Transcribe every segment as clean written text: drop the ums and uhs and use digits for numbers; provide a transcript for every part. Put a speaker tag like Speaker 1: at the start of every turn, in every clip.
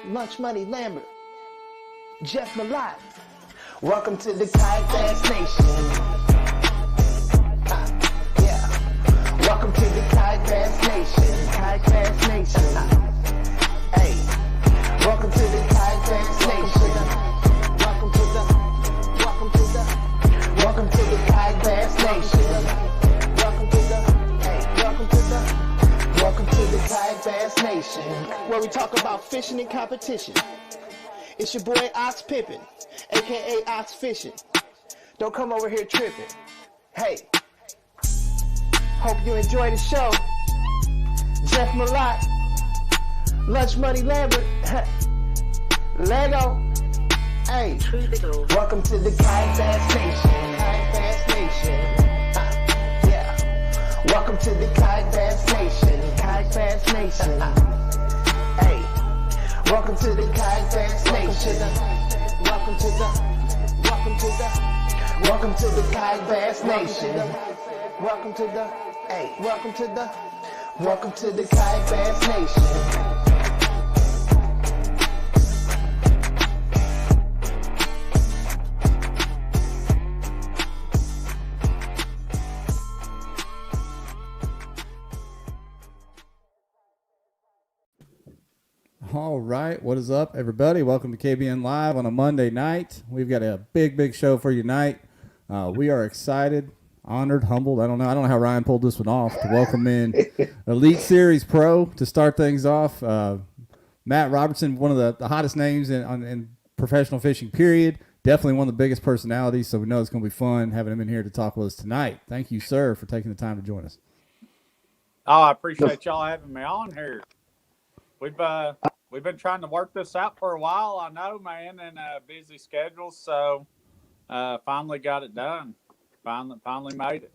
Speaker 1: Lunch Money Lambert, Jeff Malott. Welcome to the Kayak Nation. Yeah. Welcome to the Kayak Nation. Kayak Nation. Hey. Welcome to the Kayak Nation. Welcome to the Kayak Nation. Welcome to the Kayak Nation, where we talk about fishing and competition. It's your boy Ox Pippin, aka Ox Fishing. Don't come over here tripping. Hey, hope you enjoy the show. Jeff Malott, Lunch Money Lambert, Lego. Hey, welcome to the Kayak Nation. Kayak Nation. Yeah, welcome to the Kayak Nation. Kayak Nation. Hey, welcome to the Kayak Nation. Welcome to the Kayak Nation. Welcome to the Kayak Nation.
Speaker 2: All right, what is up, everybody? Welcome to KBN Live on a Monday night. We've got a big show for you tonight. We are excited, honored, humbled. I don't know how Ryan pulled this one off to welcome in Elite Series Pro to start things off. Matt Robertson, one of the hottest names in professional fishing, period. Definitely one of the biggest personalities, so we know it's going to be fun having him in here to talk with us tonight. Thank you, sir, for taking the time to join us.
Speaker 3: Oh, I appreciate y'all having me on here. We've been trying to work this out for a while, I know, man, and busy schedules. So finally got it done. Finally made it.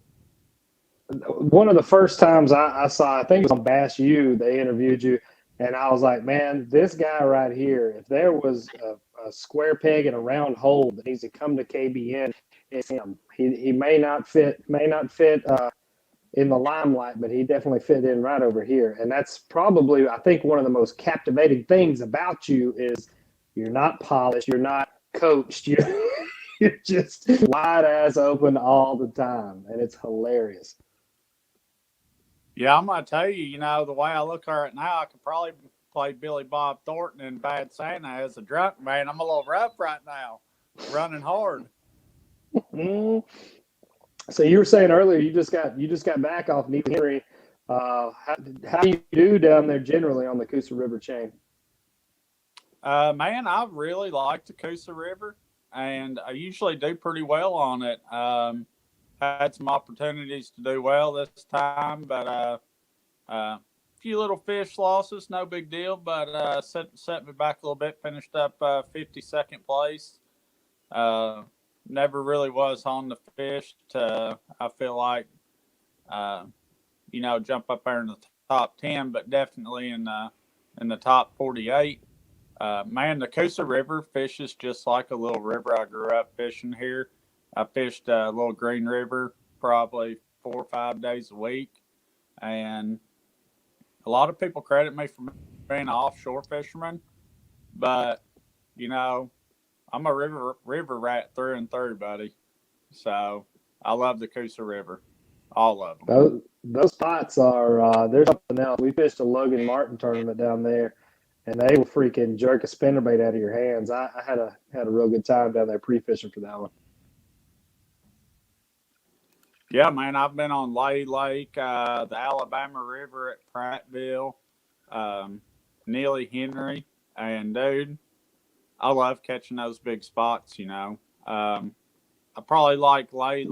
Speaker 4: One of the first times I saw, I think it was on Bass U, they interviewed you, and I was like, man, this guy right here, if there was a square peg in a round hole that needs to come to KBN, it's him. He may not fit in the limelight, but he definitely fit in right over here. And that's probably, I think, one of the most captivating things about you is you're not polished, you're not coached, you're just wide ass open all the time, and it's hilarious.
Speaker 3: Yeah, I'm gonna tell you, the way I look at it now, I could probably play Billy Bob Thornton in Bad Santa as a drunk man. I'm a little rough right now, running hard.
Speaker 4: So you were saying earlier you just got back off Vinny Ferreri. How do you do down there generally on the Coosa River chain?
Speaker 3: Man, I really like the Coosa River, and I usually do pretty well on it. Had some opportunities to do well this time, but a few little fish losses, no big deal. But set me back a little bit. Finished up 52nd place. Never really was on the fish to, I feel like, jump up there in the top 10, but definitely in the top 48. Man, the Coosa River fishes just like a little river I grew up fishing here. I fished a little Green River probably 4 or 5 days a week, and a lot of people credit me for being an offshore fisherman, but I'm a river rat through and through, buddy. So I love the Coosa River, all of them.
Speaker 4: Those spots are there's something else. We fished a Logan Martin tournament down there, and they will freaking jerk a spinnerbait out of your hands. I had a real good time down there pre-fishing for that one.
Speaker 3: Yeah, man, I've been on Lake, the Alabama River at Prattville, Neely Henry, and dude, I love catching those big spots, I probably like Lake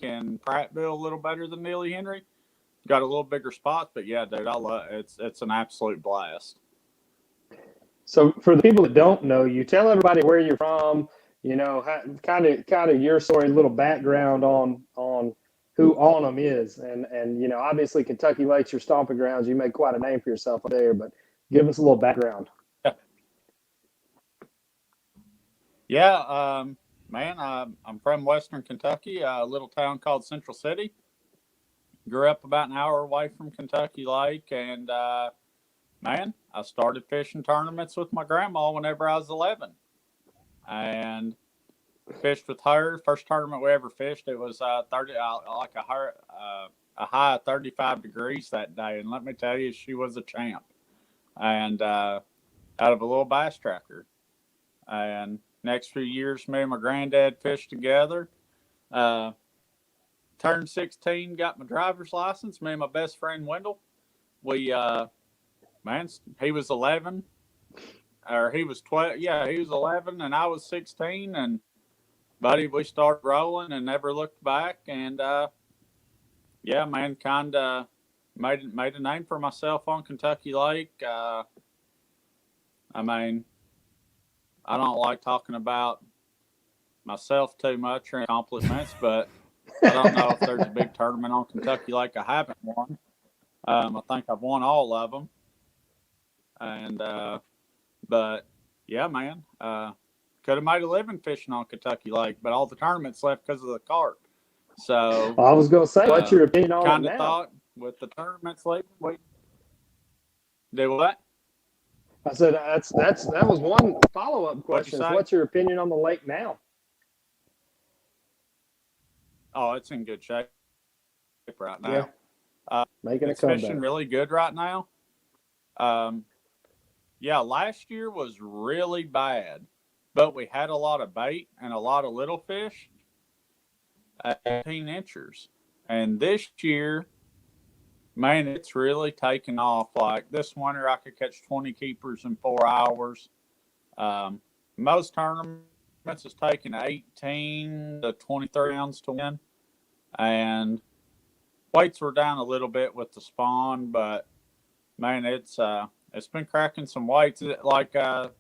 Speaker 3: and Prattville a little better than Neely Henry. Got a little bigger spots, but yeah, dude, I love it. It's an absolute blast.
Speaker 4: So for the people that don't know you, tell everybody where you're from, kind of your story, a little background on who Onum is. And obviously Kentucky Lake's your stomping grounds. You made quite a name for yourself there, but give us a little background.
Speaker 3: Yeah, man, I'm from Western Kentucky, a little town called Central City. Grew up about an hour away from Kentucky Lake, and man, I started fishing tournaments with my grandma whenever I was 11, and fished with her. First tournament we ever fished, it was 30, like a high of 35 degrees that day, and let me tell you, she was a champ. And out of a little bass tracker. And next few years, me and my granddad fished together. Turned 16, got my driver's license. Me and my best friend Wendell, we he was 11, or he was 12. Yeah, he was 11, and I was 16. And buddy, we started rolling and never looked back. And yeah, man, kind of made a name for myself on Kentucky Lake. I mean, I don't like talking about myself too much or compliments, but I don't know if there's a big tournament on Kentucky Lake I haven't won. I think I've won all of them. And, but yeah, man, could have made a living fishing on Kentucky Lake, but all the tournaments left because of the carp. So
Speaker 4: I was going to say, what's your opinion on it
Speaker 3: kind of
Speaker 4: now?
Speaker 3: thought with the tournaments leaving, we do what?
Speaker 4: I said that was one follow-up question. What's your opinion on the lake now?
Speaker 3: Oh, it's in good shape right now.
Speaker 4: Yeah. Making
Speaker 3: it's
Speaker 4: a comeback.
Speaker 3: Fishing really good right now. Yeah, last year was really bad, but we had a lot of bait and a lot of little fish at 18 inchers. And this year, man, it's really taken off. Like this winter, I could catch 20 keepers in 4 hours. Most tournaments is taking 18 to 23 ounces to win. And weights were down a little bit with the spawn, but man, it's been cracking some weights. Like a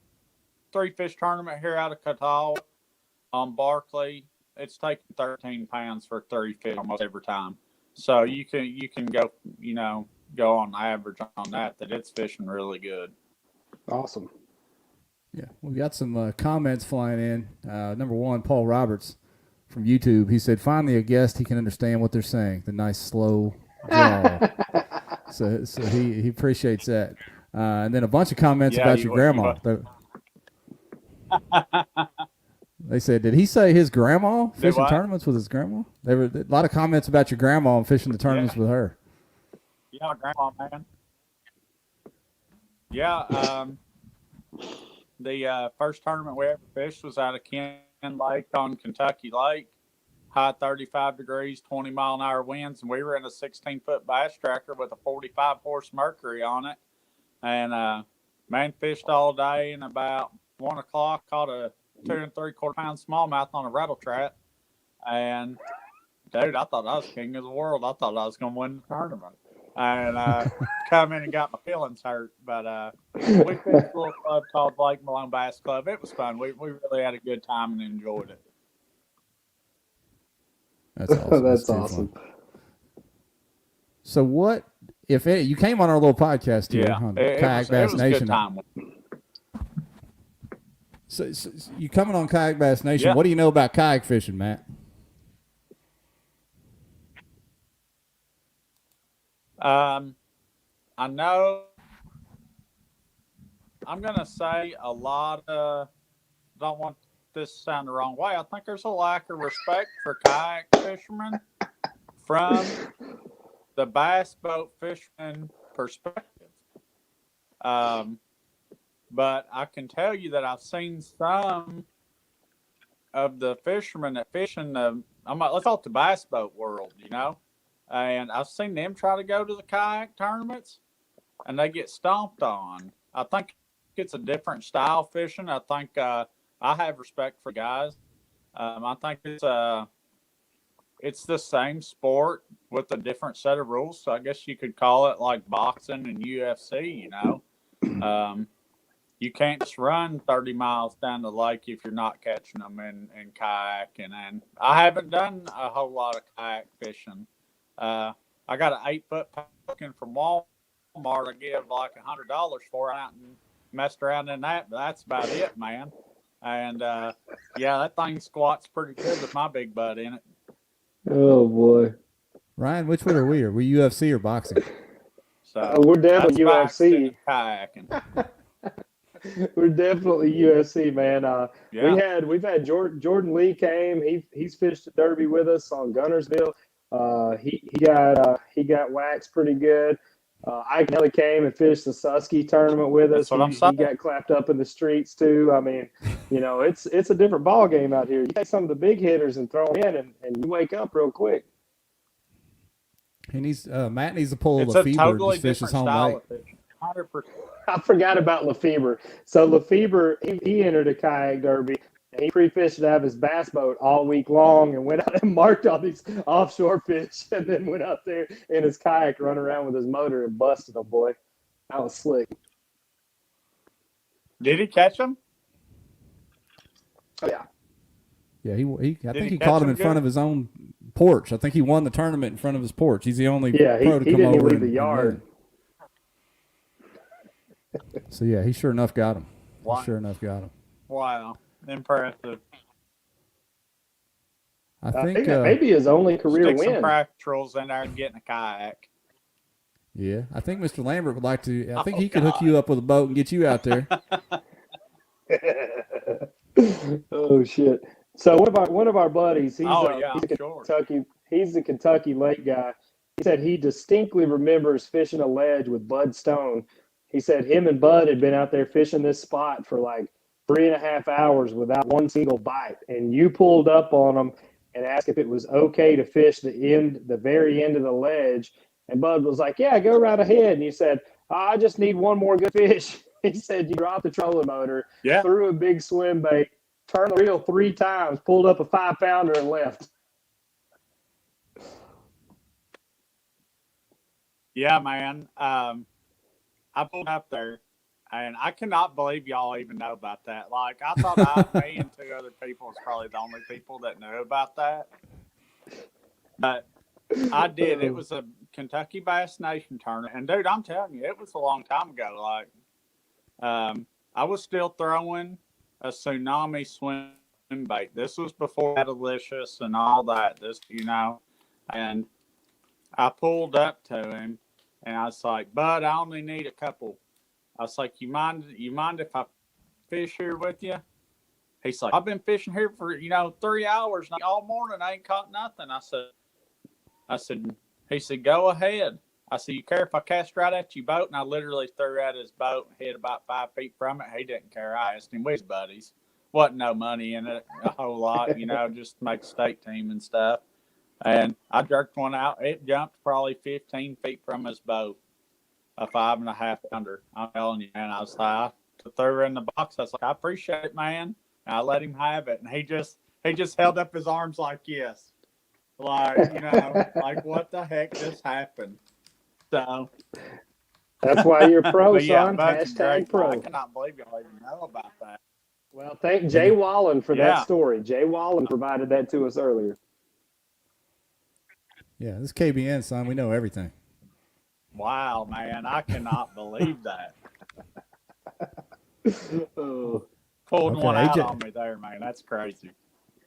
Speaker 3: 3-fish tournament here out of Catawba on Barkley, it's taking 13 pounds for 30 fish almost every time. So you can go, go on average on that it's fishing really good.
Speaker 4: Awesome.
Speaker 2: Yeah, we've got some comments flying in. Number one, Paul Roberts from YouTube. He said, "Finally, a guest he can understand what they're saying." The nice slow drawl. so he appreciates that. And then a bunch of comments about your grandma. They said, "Did he say his grandma fishing tournaments with his grandma?" There were a lot of comments about your grandma and fishing the tournaments with her.
Speaker 3: Yeah, grandma, man. Yeah, the first tournament we ever fished was out of Ken Lake on Kentucky Lake. High 35 degrees, 20-mile-an-hour winds, and we were in a 16-foot bass tracker with a 45-horse Mercury on it. And man, fished all day, and about 1 o'clock caught a 2 3/4-pound smallmouth on a rattle trap. And dude, I thought I was king of the world. I thought I was going to win the tournament. And come in and got my feelings hurt. But we fished a little club called Lake Malone Bass Club. It was fun. We really had a good time and enjoyed it.
Speaker 2: That's awesome.
Speaker 4: That's awesome.
Speaker 2: So what, if any, you came on our little podcast here on Kayak Bass Nation. So you coming on Kayak Bass Nation. What do you know about kayak fishing, Matt?
Speaker 3: I know I'm going to say a lot of, don't want this to sound the wrong way. I think there's a lack of respect for kayak fishermen from the bass boat fisherman perspective. But I can tell you that I've seen some of the fishermen that fish in let's call it the bass boat world, and I've seen them try to go to the kayak tournaments and they get stomped on. I think it's a different style fishing. I think, I have respect for guys. I think it's the same sport with a different set of rules. So I guess you could call it like boxing and UFC, You can't just run 30 miles down the lake if you're not catching them in kayaking. And I haven't done a whole lot of kayak fishing. I got an 8-foot pumpkin from Walmart. I give like $100 for it out and messed around in that, but that's about it, man. And that thing squats pretty good with my big butt in it.
Speaker 4: Oh boy,
Speaker 2: Ryan, which one are we? Are we UFC or boxing?
Speaker 3: So
Speaker 4: we're definitely
Speaker 3: that's
Speaker 4: UFC.
Speaker 3: kayaking.
Speaker 4: We're definitely UFC, man.
Speaker 3: Yeah.
Speaker 4: We've had Jordan Lee came. He's fished a derby with us on Gunnersville. He got waxed pretty good. Ike Nelly came and fished the Susky tournament with us.
Speaker 3: That's what I'm
Speaker 4: He
Speaker 3: saying.
Speaker 4: got clapped up in the streets too. I mean, it's a different ball game out here. You take some of the big hitters and throw them in, and you wake up real quick.
Speaker 2: He needs Matt needs to pull
Speaker 3: It's a
Speaker 2: Lefebvre and
Speaker 3: totally
Speaker 2: just fish his
Speaker 3: different
Speaker 2: home
Speaker 3: style
Speaker 2: lake.
Speaker 3: of fishing. 100%.
Speaker 4: I forgot about Lefebvre. So Lefebvre, he entered a kayak derby. And he pre-fished out of his bass boat all week long and went out and marked all these offshore fish, and then went out there in his kayak, run around with his motor and busted them. Boy, that was slick.
Speaker 3: Did he catch them?
Speaker 4: Oh, yeah.
Speaker 2: Yeah, I think he
Speaker 3: catch
Speaker 2: caught him
Speaker 3: him
Speaker 2: in front
Speaker 3: good?
Speaker 2: of his own porch. I think he won the tournament in front of his porch. He's the only
Speaker 4: Yeah,
Speaker 2: pro to
Speaker 4: he
Speaker 2: come
Speaker 4: didn't
Speaker 2: over
Speaker 4: leave the
Speaker 2: and
Speaker 4: yard.
Speaker 2: win. So yeah, he sure enough got him.
Speaker 3: Wow.
Speaker 2: He sure enough got him.
Speaker 3: Wow. Impressive.
Speaker 2: I
Speaker 4: I
Speaker 2: think
Speaker 4: think that may be his only career
Speaker 3: Stick some
Speaker 4: win.
Speaker 3: fractals in there and get in a kayak.
Speaker 2: yeah, I think Mr. Lambert would like to. I think
Speaker 3: Oh,
Speaker 2: he could hook you up with a boat and get you out there.
Speaker 4: Oh shit! So one of our buddies, he's
Speaker 3: Oh,
Speaker 4: a
Speaker 3: yeah,
Speaker 4: he's a
Speaker 3: I'm sure.
Speaker 4: Kentucky he's a Kentucky lake guy. He said he distinctly remembers fishing a ledge with Bud Stone. He said him and Bud had been out there fishing this spot for like 3.5 hours without one single bite, and you pulled up on them and asked if it was okay to fish the very end of the ledge, and Bud was like, "Yeah, go right ahead." And you said, "I just need one more good fish." He said you dropped the trolling motor,
Speaker 3: Yeah.
Speaker 4: threw a big swim bait, turned the reel 3 times, pulled up a 5-pounder, and left.
Speaker 3: Yeah, man. I pulled up there, and I cannot believe y'all even know about that. Like, I thought me and 2 other people was probably the only people that knew about that. But I did. It was a Kentucky Bass Nation tournament. And, dude, I'm telling you, it was a long time ago. Like, I was still throwing a tsunami swim bait. This was before Delicious and all that. And I pulled up to him, and I was like, "Bud, I only need a couple." I was like, "You mind if I fish here with you?" He's like, "I've been fishing here for 3 hours all morning. I ain't caught nothing." He said, "Go ahead." I said, "You care if I cast right at your boat?" And I literally threw at his boat and hit about 5 feet from it. He didn't care. I asked him, "We was buddies. Wasn't no money in it, a whole lot, just to make state team and stuff." And I jerked one out. It jumped probably 15 feet from his boat, a 5.5 pounder. I'm telling you, man. I threw her in the box. I was like, "I appreciate it, man." And I let him have it. And he just held up his arms like, "Yes." Like, like what the heck just happened? So
Speaker 4: That's why you're pro,
Speaker 3: but yeah,
Speaker 4: son.
Speaker 3: Bud's
Speaker 4: Hashtag
Speaker 3: great.
Speaker 4: pro.
Speaker 3: I cannot believe y'all even know about that.
Speaker 4: Well, thank Jay Wallen for
Speaker 3: Yeah.
Speaker 4: that story. Jay Wallen provided that to us earlier.
Speaker 2: Yeah, this is KBN, son. We know everything.
Speaker 3: Wow, man. I cannot believe that.
Speaker 4: Oh.
Speaker 3: Pulled
Speaker 2: Okay,
Speaker 3: one out
Speaker 2: AJ.
Speaker 3: on me there, man. That's crazy.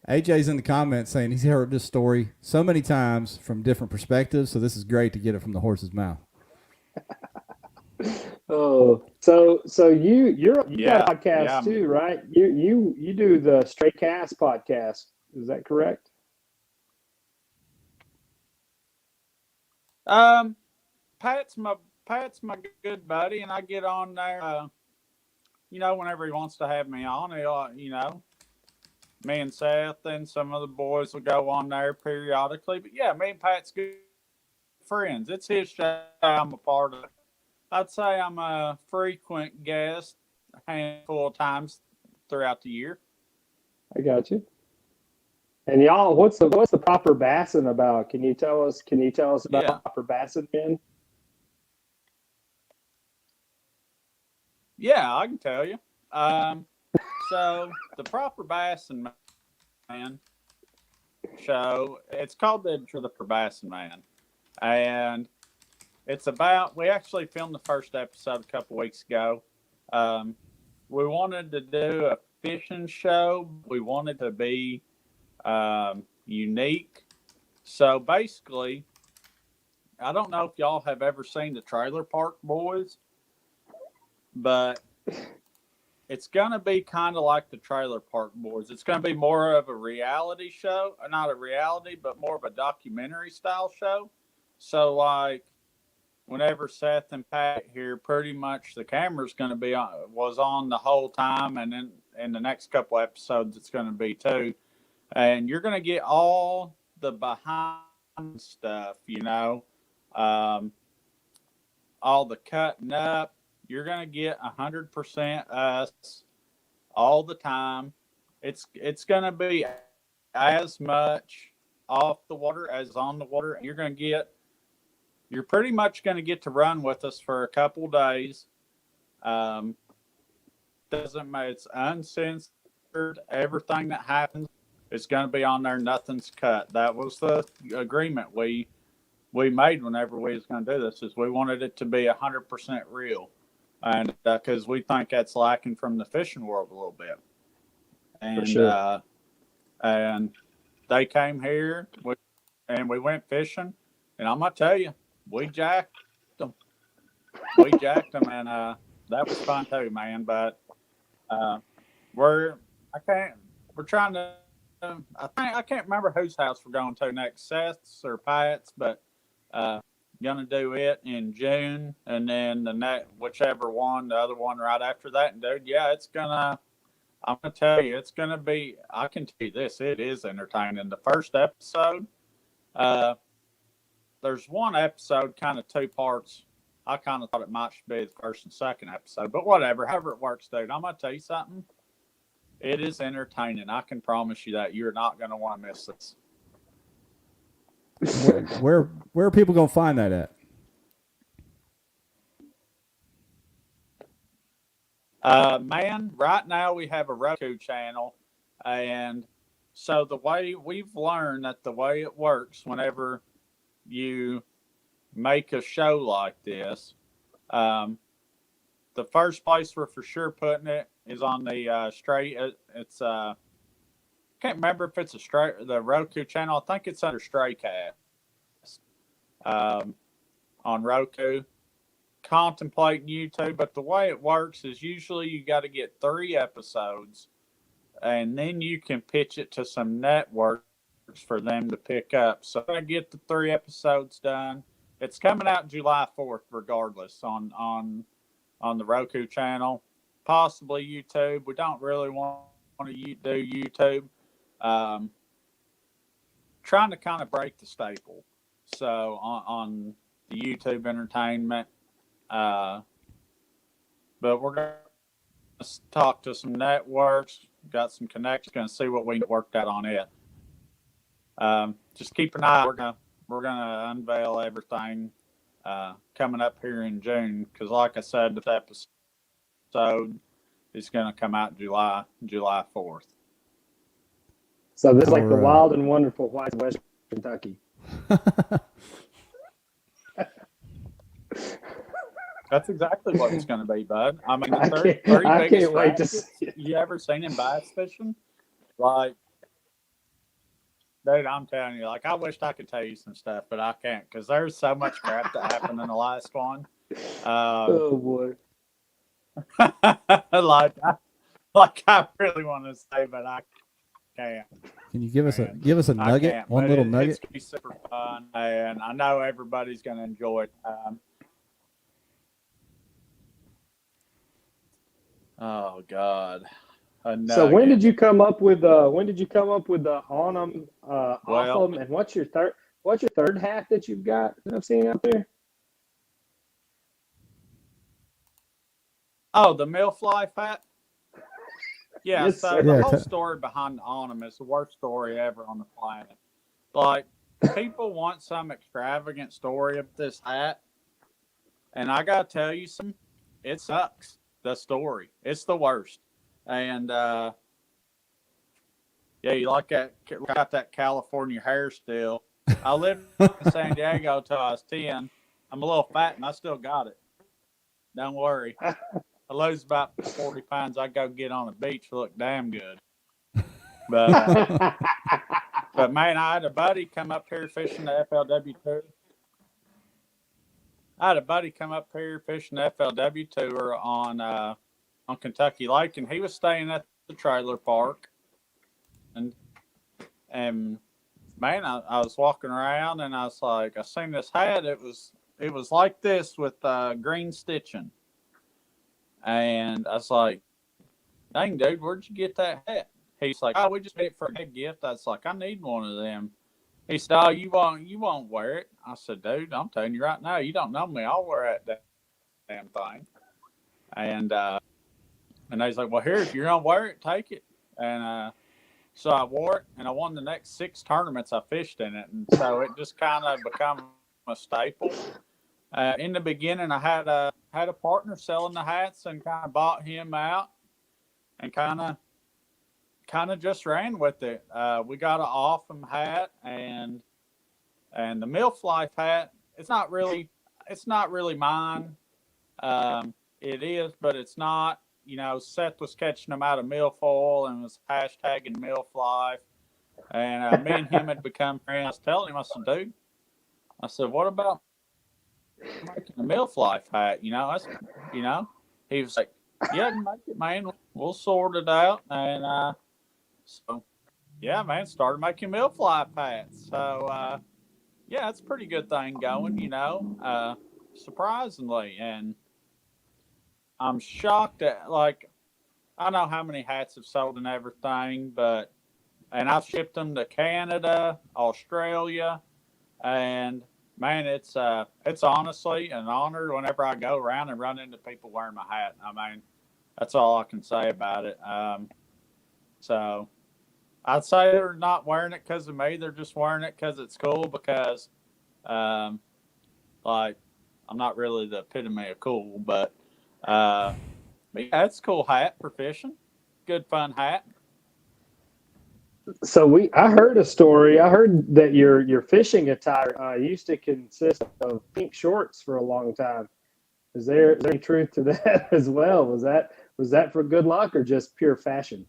Speaker 2: AJ's in the comments saying he's heard this story so many times from different perspectives, so this is great to get it from the horse's mouth.
Speaker 4: Oh, so you
Speaker 3: Yeah,
Speaker 4: got a podcast
Speaker 3: yeah.
Speaker 4: too, right? You do the Straight Cast podcast. Is that correct?
Speaker 3: Pat's my good buddy, and I get on there. Whenever he wants to have me on, he'll, me and Seth and some of the boys will go on there periodically. But yeah, me and Pat's good friends. It's his show I'm a part of. I'd say I'm a frequent guest a handful of times throughout the year.
Speaker 4: I got you. And y'all, what's the proper bassin about? Can you tell us about proper bassin, Ben?
Speaker 3: Yeah, I can tell you. So the proper Bassin Man show, it's called the Proper Bassin Man, and it's about. We actually filmed the first episode a couple weeks ago. We wanted to do a fishing show. We wanted to be unique. So basically, I don't know if y'all have ever seen the Trailer Park Boys, but it's going to be kind of like the Trailer Park Boys. It's going to be more of a reality show, not a reality, but more of a documentary style show. So, like, whenever Seth and Pat here, pretty much the camera's going to be was on the whole time, and then in the next couple episodes, it's going to be too. And you're going to get all the behind stuff, all the cutting up. You're going to get 100% us all the time. It's going to be as much off the water as on the water. And you're pretty much going to get to run with us for a couple days. Doesn't matter. It's uncensored. Everything that happens is going to be on there. Nothing's cut. That was the agreement we made whenever we was going to do this. Is we wanted it to be 100% real, and because we think that's lacking from the fishing world a little bit. And
Speaker 4: for sure.
Speaker 3: And they came here, and we went fishing, and I'm gonna tell you, we jacked them. And that was fun too, man. But we're trying to. I can't remember whose house we're going to next, Seth's or Pat's, but gonna do it in June, and then the next whichever one, the other one right after that. And dude, yeah, I'm gonna tell you, it's gonna be. I can tell you this, it is entertaining. The first episode, there's one episode, kind of two parts. I kind of thought it might be the first and second episode, but whatever, however it works, dude. I'm gonna tell you something. It is entertaining. I can promise you that you're not gonna want to miss this.
Speaker 2: Where are people gonna find that at?
Speaker 3: Man, right now we have a Roku channel, and so the way we've learned that the way it works whenever you make a show like this, the first place we're for sure putting it is on the straight. It's can't remember if it's the Roku channel. I think it's under Stray Cast on Roku. Contemplating YouTube, but the way it works is usually you got to get 3 episodes, and then you can pitch it to some networks for them to pick up. So I get the 3 episodes done. It's coming out July 4th, regardless, on the Roku channel, possibly YouTube. We don't really want to do YouTube. Trying to kind of break the staple. So on the YouTube entertainment. But we're going to talk to some networks, got some connections, going to see what we worked out on it. Just keep an eye. We're gonna unveil everything coming up here in June, because like I said, this episode is going to come out July 4th.
Speaker 4: So this is like the wild and wonderful White West Kentucky.
Speaker 3: That's exactly what it's going to be, bud. I mean,
Speaker 4: I can't wait to see it.
Speaker 3: You ever seen him bass fishing? Like, dude, I'm telling you, like, I wish I could tell you some stuff, but I can't, because there's so much crap that happened in the last one.
Speaker 4: Oh boy!
Speaker 3: like I really want to say, but I can't.
Speaker 2: Can you give us a nugget? One little nugget.
Speaker 3: It's gonna be super fun, and I know everybody's gonna enjoy it. Oh God!
Speaker 4: So when did you come up with the on them, off them, and what's your third hat that you've got that I've seen out there?
Speaker 3: Oh, the millfly hat. Yeah,
Speaker 4: Yes,
Speaker 3: so
Speaker 4: sir.
Speaker 3: the whole story behind the on them is the worst story ever on the planet. Like, people want some extravagant story of this hat, and I gotta tell you something, it sucks. The story, it's the worst. And yeah, you got that California hair still. I lived in San Diego till I was 10. I'm a little fat and I still got it. Don't worry. I lose about 40 pounds. I go get on the beach, look damn good. But man, I had a buddy come up here fishing the FLW2. I had a buddy come up here fishing the FLW tour on Kentucky Lake, and he was staying at the trailer park. And man, I was walking around, and I was like, I seen this hat. It was like this with green stitching, and I was like, dang, dude, where'd you get that hat? He's like, oh, we just made it for a gift. I was like, I need one of them. He said, oh, you won't wear it. I said, dude, I'm telling you right now, you don't know me. I'll wear that damn thing. And he's like, well, here, if you're going to wear it, take it. And so I wore it, and I won the next 6 tournaments I fished in it. And so it just kind of become a staple. In the beginning, I had a partner selling the hats and kind of bought him out and kind of just ran with it. We got an awesome hat, and the MILF Life hat. It's not really mine. It is, but it's not. You know, Seth was catching them out of milfoil and was hashtagging MILF Life, and me and him had become friends. I was telling him, I said, dude, I said, what about making a MILF Life hat? You know, he was like, yeah, make it, man. We'll sort it out, and so, yeah, man, started making MILF Life hats. So, yeah, it's a pretty good thing going, you know, surprisingly. And I'm shocked at, like, I know how many hats have sold and everything, and I've shipped them to Canada, Australia, and, man, it's honestly an honor whenever I go around and run into people wearing my hat. I mean, that's all I can say about it. So I'd say they're not wearing it because of me. They're just wearing it because it's cool because, like, I'm not really the epitome of cool, but yeah, it's a cool hat for fishing. Good, fun hat.
Speaker 4: So I heard a story. I heard that your fishing attire used to consist of pink shorts for a long time. Is there any truth to that as well? Was that for good luck or just pure fashion?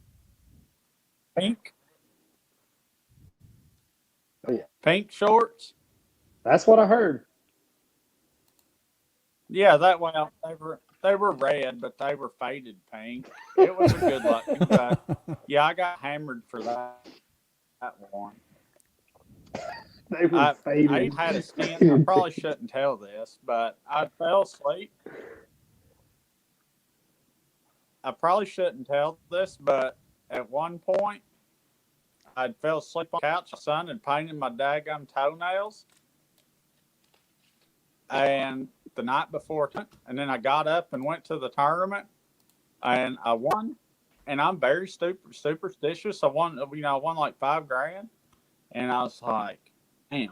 Speaker 3: Pink.
Speaker 4: Oh yeah,
Speaker 3: Pink shorts.
Speaker 4: that's what I heard.
Speaker 3: Yeah, that way they were red, but they were faded pink. It was a good luck. Yeah, I got hammered for that one.
Speaker 4: They were faded.
Speaker 3: I had a skin. I probably shouldn't tell this, but I fell asleep. I probably shouldn't tell this, but at one point, I fell asleep on the couch. My son had painted my daggum toenails. And the night before, and then I got up and went to the tournament, and I won. And I'm very superstitious. I won like $5,000, and I was like, damn.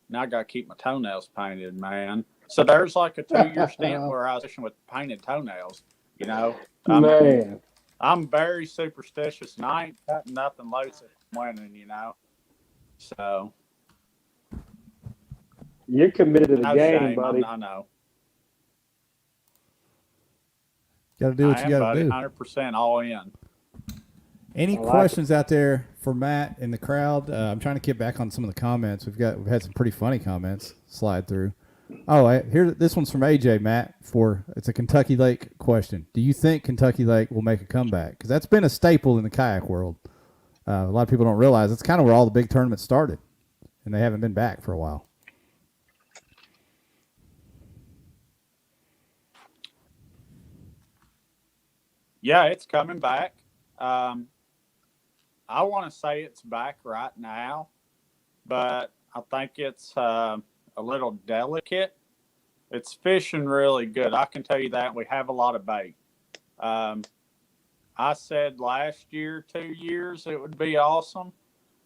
Speaker 3: Now I got to keep my toenails painted, man. So there's like a 2-year stint where I was fishing with painted toenails. You know, I'm very superstitious, and I ain't cutting nothing loose if I'm winning. You know, so.
Speaker 4: You're committed to the
Speaker 3: No
Speaker 4: game,
Speaker 3: shame,
Speaker 4: buddy.
Speaker 3: I know.
Speaker 2: Got to do what you got to do.
Speaker 3: 100% all in.
Speaker 2: Any questions out there for Matt in the crowd? I'm trying to get back on some of the comments. We've had some pretty funny comments slide through. Oh, this one's from AJ, Matt. It's a Kentucky Lake question. Do you think Kentucky Lake will make a comeback? Because that's been a staple in the kayak world. A lot of people don't realize it's kind of where all the big tournaments started, and they haven't been back for a while.
Speaker 3: Yeah, it's coming back. I want to say it's back right now, but I think it's a little delicate. It's fishing really good. I can tell you that. We have a lot of bait. I said last year, 2 years, it would be awesome.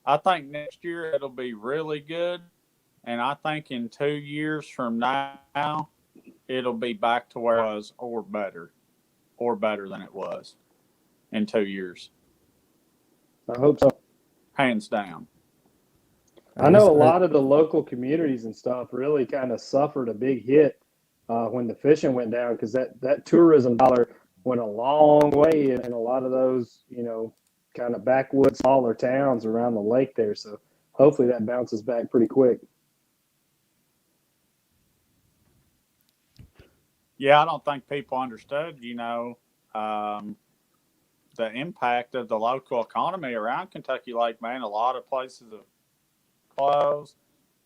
Speaker 3: I think next year it'll be really good. And I think in 2 years from now, it'll be back to where it was or better than it was in 2 years.
Speaker 4: I hope so.
Speaker 3: Hands down.
Speaker 4: I know a lot of the local communities and stuff really kind of suffered a big hit when the fishing went down because that tourism dollar went a long way in a lot of those, kind of backwoods, smaller towns around the lake there. So hopefully that bounces back pretty quick.
Speaker 3: Yeah, I don't think people understood, the impact of the local economy around Kentucky Lake, man. A lot of places have closed,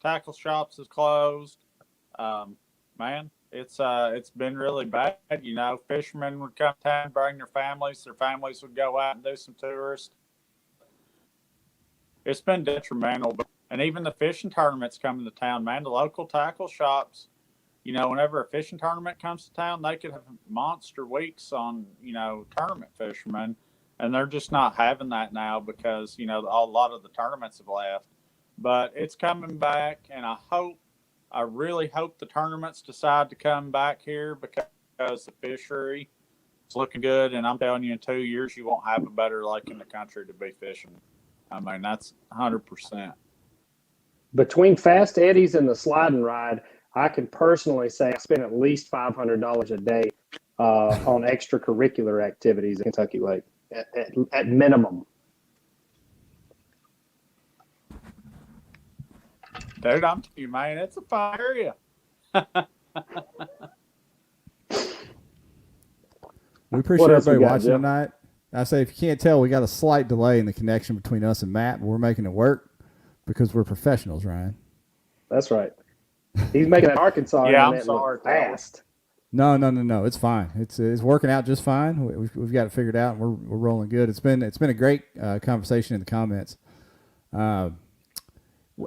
Speaker 3: tackle shops have closed. Man, it's been really bad. Fishermen would come to town, bring their families would go out and do some tourists. It's been detrimental, and even the fishing tournaments coming to town, man. The local tackle shops, whenever a fishing tournament comes to town, they could have monster weeks on, tournament fishermen, and they're just not having that now because, a lot of the tournaments have left. But it's coming back, and I really hope the tournaments decide to come back here because the fishery is looking good, and I'm telling you, in 2 years, you won't have a better lake in the country to be fishing. I mean, that's 100%.
Speaker 4: Between Fast Eddies and the sliding ride, I can personally say I spend at least $500 a day on extracurricular activities at Kentucky Lake at minimum.
Speaker 3: Dude, I'm telling you, man, it's a fun area.
Speaker 2: We appreciate everybody watching
Speaker 4: Jeff?
Speaker 2: tonight. I say, if you can't tell, we got a slight delay in the connection between us and Matt, but we're making it work because we're professionals, Ryan.
Speaker 4: That's right. He's making that Arkansas
Speaker 3: Yeah,
Speaker 4: internet look fast.
Speaker 2: No. It's fine. It's working out just fine. We've got it figured out, and we're rolling good. It's been a great conversation in the comments.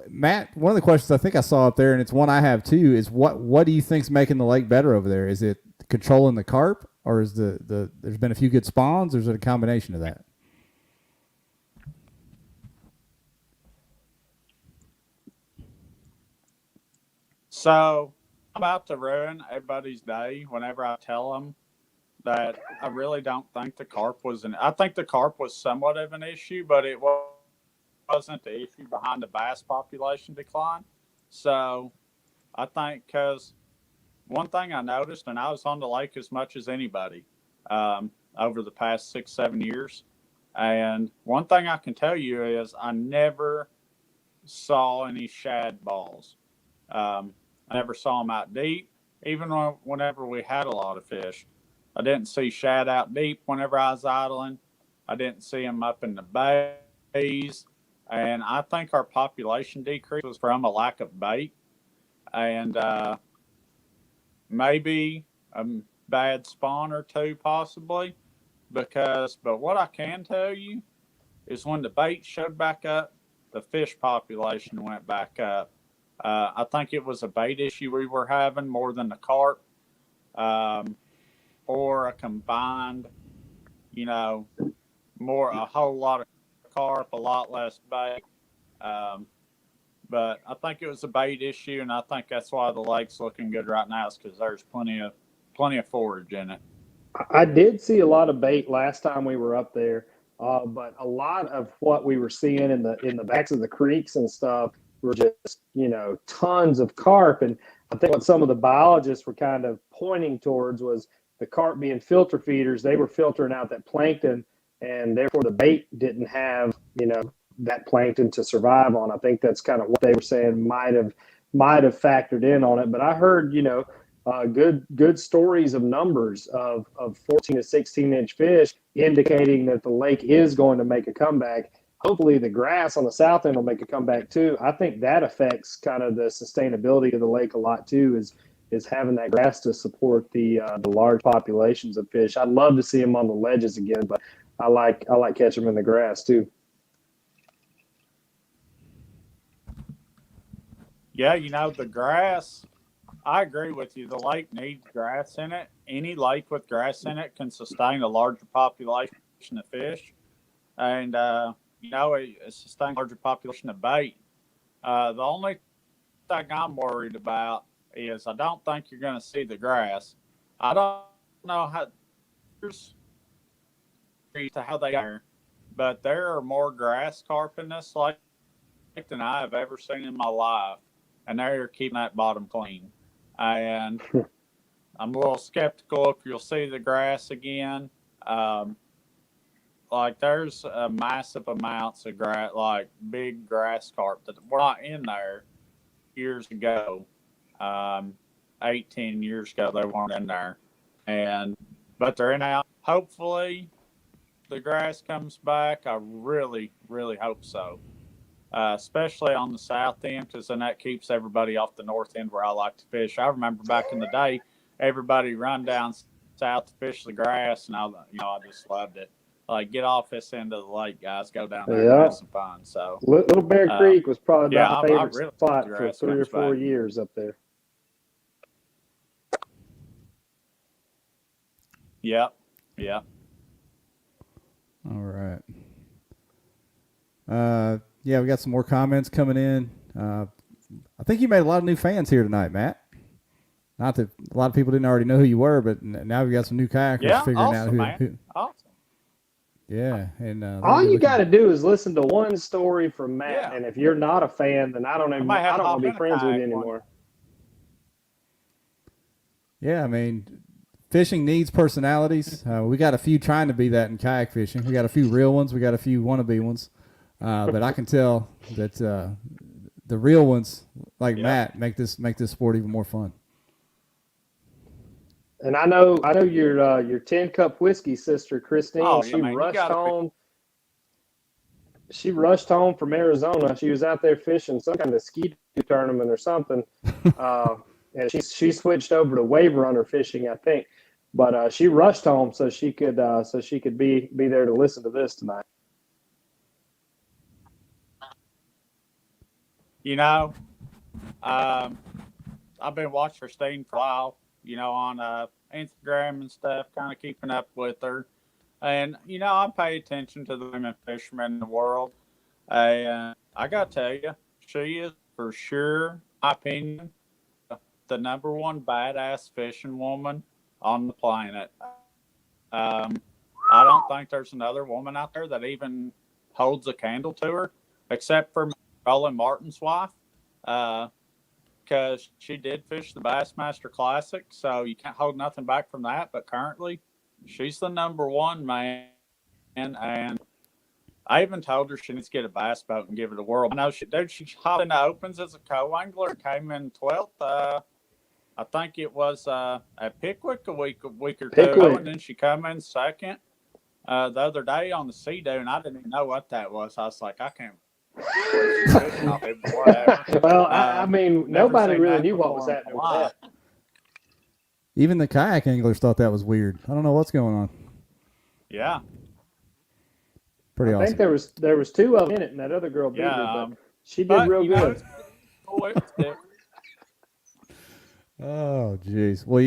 Speaker 2: Matt, one of the questions I think I saw up there, and it's one I have too, is what do you think's making the lake better over there? Is it controlling the carp, or is there's been a few good spawns, or is it a combination of that?
Speaker 3: So I'm about to ruin everybody's day whenever I tell them that I really don't think the carp I think the carp was somewhat of an issue, but it wasn't the issue behind the bass population decline. So I think because one thing I noticed, and I was on the lake as much as anybody over the past 6-7 years, and one thing I can tell you is I never saw any shad balls. I never saw them out deep, even whenever we had a lot of fish. I didn't see shad out deep whenever I was idling. I didn't see them up in the bays. And I think our population decrease was from a lack of bait and maybe a bad spawn or two possibly. But what I can tell you is when the bait showed back up, the fish population went back up. I think it was a bait issue we were having more than the carp, or a combined, a whole lot of carp, a lot less bait. But I think it was a bait issue, and I think that's why the lake's looking good right now, is because there's plenty of forage in it.
Speaker 4: I did see a lot of bait last time we were up there, but a lot of what we were seeing in the backs of the creeks and stuff were just, tons of carp. And I think what some of the biologists were kind of pointing towards was the carp being filter feeders. They were filtering out that plankton, and therefore the bait didn't have, that plankton to survive on. I think that's kind of what they were saying might have factored in on it. But I heard, good stories of numbers of 14 to 16 inch fish, indicating that the lake is going to make a comeback. Hopefully the grass on the south end will make a comeback too. I think that affects kind of the sustainability of the lake a lot too, is having that grass to support the large populations of fish. I'd love to see them on the ledges again, but I like catching them in the grass too.
Speaker 3: Yeah, the grass, I agree with you. The lake needs grass in it. Any lake with grass in it can sustain a larger population of fish. And, it sustains a larger population of bait. The only thing I'm worried about is I don't think you're going to see the grass. I don't know how they are, but there are more grass carp in this lake than I have ever seen in my life. And they're keeping that bottom clean. And I'm a little skeptical if you'll see the grass again. There's massive amounts of grass, like big grass carp that were not in there years ago. And 18 years ago they weren't in there, but they're in now. Hopefully, the grass comes back. I really, really hope so. Especially on the south end, because then that keeps everybody off the north end where I like to fish. I remember back in the day, everybody run down south to fish the grass, and I just loved it. Like, get off this end of the lake, guys. Go down there and have some fun. So
Speaker 4: Little Bear Creek was probably my favorite
Speaker 3: really
Speaker 4: spot for 3 or 4 years up there.
Speaker 3: Yep.
Speaker 2: All right. Yeah, we got some more comments coming in. I think you made a lot of new fans here tonight, Matt. Not that a lot of people didn't already know who you were, but now we got some new kayakers figuring out who.
Speaker 3: Awesome.
Speaker 2: Yeah, and
Speaker 4: all you got to do is listen to one story from Matt, and if you're not a fan, then I don't want to be friends with you anymore.
Speaker 2: Yeah, I mean, fishing needs personalities. We got a few trying to be that in kayak fishing. We got a few real ones. We got a few wannabe ones. But I can tell that the real ones, like Matt, make this sport even more fun.
Speaker 4: And I know your 10-cup whiskey sister, Christine. She rushed home from Arizona. She was out there fishing some kind of ski tournament or something, and she switched over to wave runner fishing, I think. But she rushed home so she could be there to listen to this tonight.
Speaker 3: I've been watching Christine for a while, on Instagram and stuff, kind of keeping up with her. And, I pay attention to the women fishermen in the world. I got to tell you, she is for sure, in my opinion, the number one badass fishing woman on the planet. I don't think there's another woman out there that even holds a candle to her, except for Roland Martin's wife, because she did fish the Bassmaster Classic, so you can't hold nothing back from that. But currently, she's the number one, man. And I even told her she needs to get a bass boat and give it a whirl. I know she hopped in the opens as a co-angler, came in 12th. I think it was at Pickwick a week or two ago, and then she came in second the other day on the Sea Dune. I didn't even know what that was. I was like, I can't.
Speaker 4: Well, I mean, nobody really knew what was happening with that.
Speaker 2: Even the kayak anglers thought that was weird. I don't know what's going on.
Speaker 3: Yeah.
Speaker 2: Pretty awesome.
Speaker 4: I think there was two of them in it, and that other girl beat her, but she did real good.
Speaker 2: Oh, jeez. Well,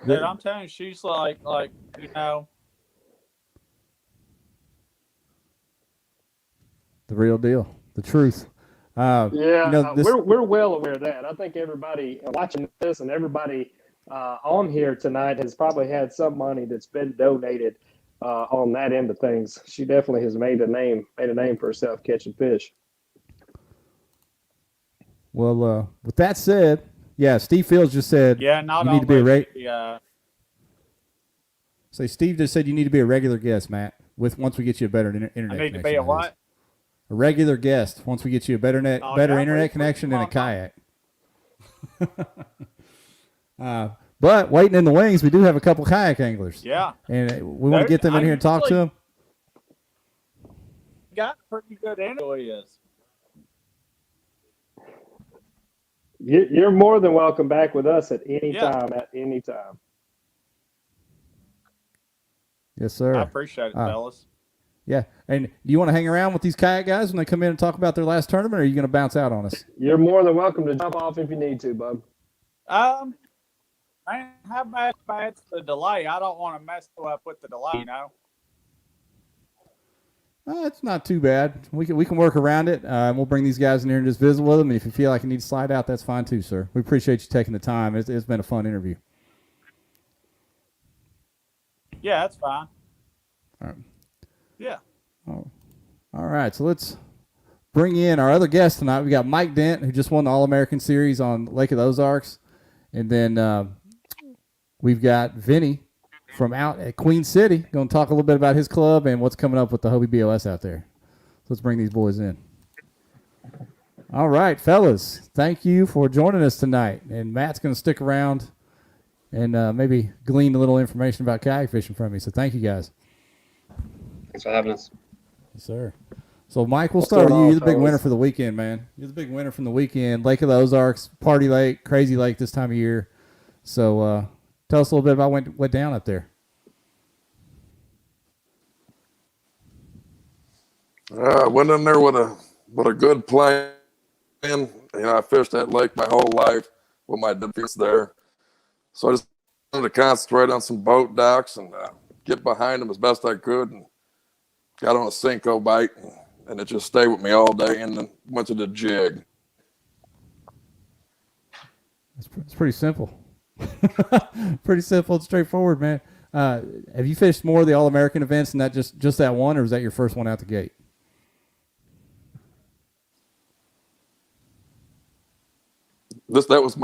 Speaker 3: dude, I'm telling you, she's like, the
Speaker 2: real deal, the truth.
Speaker 4: We're well aware of that. I think everybody watching this and everybody on here tonight has probably had some money that's been donated on that end of things. She definitely has made a name for herself catching fish.
Speaker 2: Well, with that said, Steve Fields just said you need to be Say Steve just said you need to be a regular guest, Matt. Once we get you a better internet connection.
Speaker 3: I need to be a what?
Speaker 2: A regular guest. Once we get you a better internet connection and a kayak. But waiting in the wings, we do have a couple kayak anglers.
Speaker 3: Yeah.
Speaker 2: And we want to get them in here and talk to them.
Speaker 3: Got pretty good interviews.
Speaker 4: You're more than welcome back with us at any time. At any time.
Speaker 2: Yes, sir.
Speaker 3: I appreciate it, fellas.
Speaker 2: Yeah. And do you want to hang around with these kayak guys when they come in and talk about their last tournament, or are you going to bounce out on us?
Speaker 4: You're more than welcome to jump off if you need to, bub.
Speaker 3: Man, how bad's the delay? I don't want to mess up with the delay,
Speaker 2: It's not too bad. We can work around it. And we'll bring these guys in here and just visit with them. And if you feel like you need to slide out, that's fine too, sir. We appreciate you taking the time. It's been a fun interview.
Speaker 3: Yeah, that's fine.
Speaker 2: All right.
Speaker 3: Yeah.
Speaker 2: All right. So let's bring in our other guest tonight. We got Mike Dent, who just won the All-American Series on Lake of the Ozarks. And then we've got Vinny from out at Queen City, going to talk a little bit about his club and what's coming up with the Hobie BOS out there. So let's bring these boys in. All right, fellas. Thank you for joining us tonight. And Matt's going to stick around and maybe glean a little information about kayak fishing from me. So thank you, guys.
Speaker 5: Thanks for having us.
Speaker 2: Yes, sir. So, Mike, we'll start with you.
Speaker 4: going on,
Speaker 2: You're the big
Speaker 4: fellas?
Speaker 2: winner for the weekend, man. You're the big winner from the weekend. Lake of the Ozarks, Party Lake, Crazy Lake this time of year. So tell us a little bit about what went down up there.
Speaker 6: I went in there with a good plan. You know, I fished that lake my whole life with my defense there. So I just wanted to concentrate on some boat docks and get behind them as best I could, and got on a Cinco bite, and it just stayed with me all day, and then went to the jig.
Speaker 2: It's pretty simple. Pretty simple and straightforward, man. Have you fished more of the All-American events and that just that one, or was that your first one out the gate?
Speaker 6: That was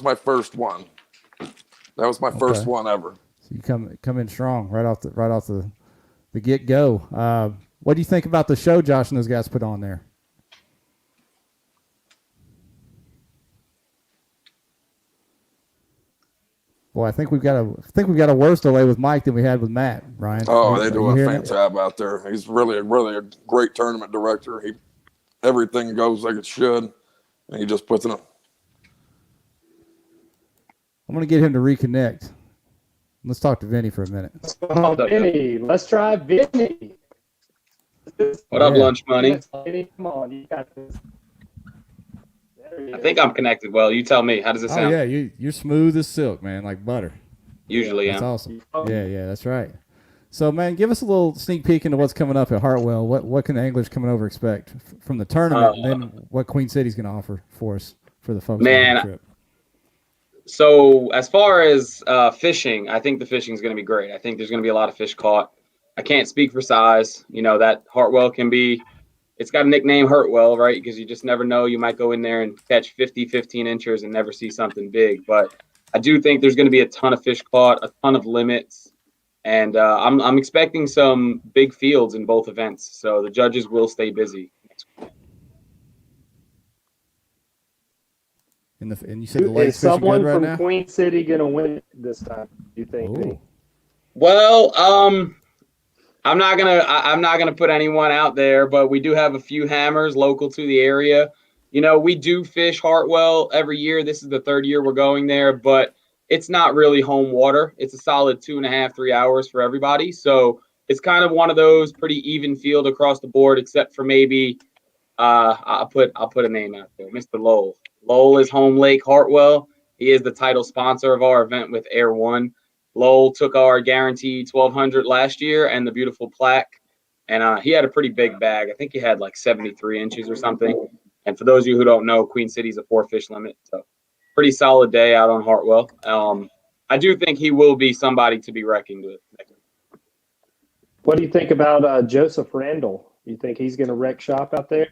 Speaker 6: my first one. That was my first one ever.
Speaker 2: So you come in strong right off the get go. What do you think about the show Josh and those guys put on there? Boy, I think we've got a worse delay with Mike than we had with Matt, Ryan.
Speaker 6: Oh, they do a
Speaker 2: hearing
Speaker 6: fantastic job out there. He's really a great tournament director. Everything goes like it should, and he just puts in a.
Speaker 2: I'm going to get him to reconnect. Let's talk to Vinny for a minute.
Speaker 4: Come on, Vinny. Let's try Vinny.
Speaker 5: What up, Lunch Money?
Speaker 4: Vinny, come on, you got this.
Speaker 5: I think I'm connected well. You tell me. How does it
Speaker 2: Oh
Speaker 5: sound?
Speaker 2: yeah, you're smooth as silk, man, like butter.
Speaker 5: Usually,
Speaker 2: That's
Speaker 5: yeah.
Speaker 2: awesome. Yeah, that's right. So, man, give us a little sneak peek into what's coming up at Hartwell. What can the anglers coming over expect from the tournament, and then what Queen City's going to offer for us for the folks on the trip?
Speaker 5: So as far as fishing, I think the fishing is going to be great. I think there's going to be a lot of fish caught. I can't speak for size. You know, that Hartwell it's got a nickname Hartwell, right? Because you just never know. You might go in there and catch 15 inches and never see something big. But I do think there's going to be a ton of fish caught, a ton of limits. And I'm expecting some big fields in both events. So the judges will stay busy.
Speaker 2: And you said the lake's
Speaker 4: Is
Speaker 2: fishing
Speaker 4: someone
Speaker 2: good right
Speaker 4: from
Speaker 2: now?
Speaker 4: Queen City going to win it this time, do you think?
Speaker 2: Ooh.
Speaker 5: Well, I'm not gonna put anyone out there, but we do have a few hammers local to the area. You know, we do fish Hartwell every year. This is the third year we're going there, but it's not really home water. It's a solid 2.5, 3 hours for everybody. So it's kind of one of those pretty even field across the board, except for maybe I'll put a name out there, Mr. Lowell. Lowell is home Lake Hartwell. He is the title sponsor of our event with Air One. Lowell took our guaranteed 1,200 last year and the beautiful plaque. And he had a pretty big bag. I think he had like 73 inches or something. And for those of you who don't know, Queen City's a 4-fish limit. So pretty solid day out on Hartwell. I do think he will be somebody to be reckoned with.
Speaker 4: What do you think about Joseph Randall? You think he's going to wreck shop out there?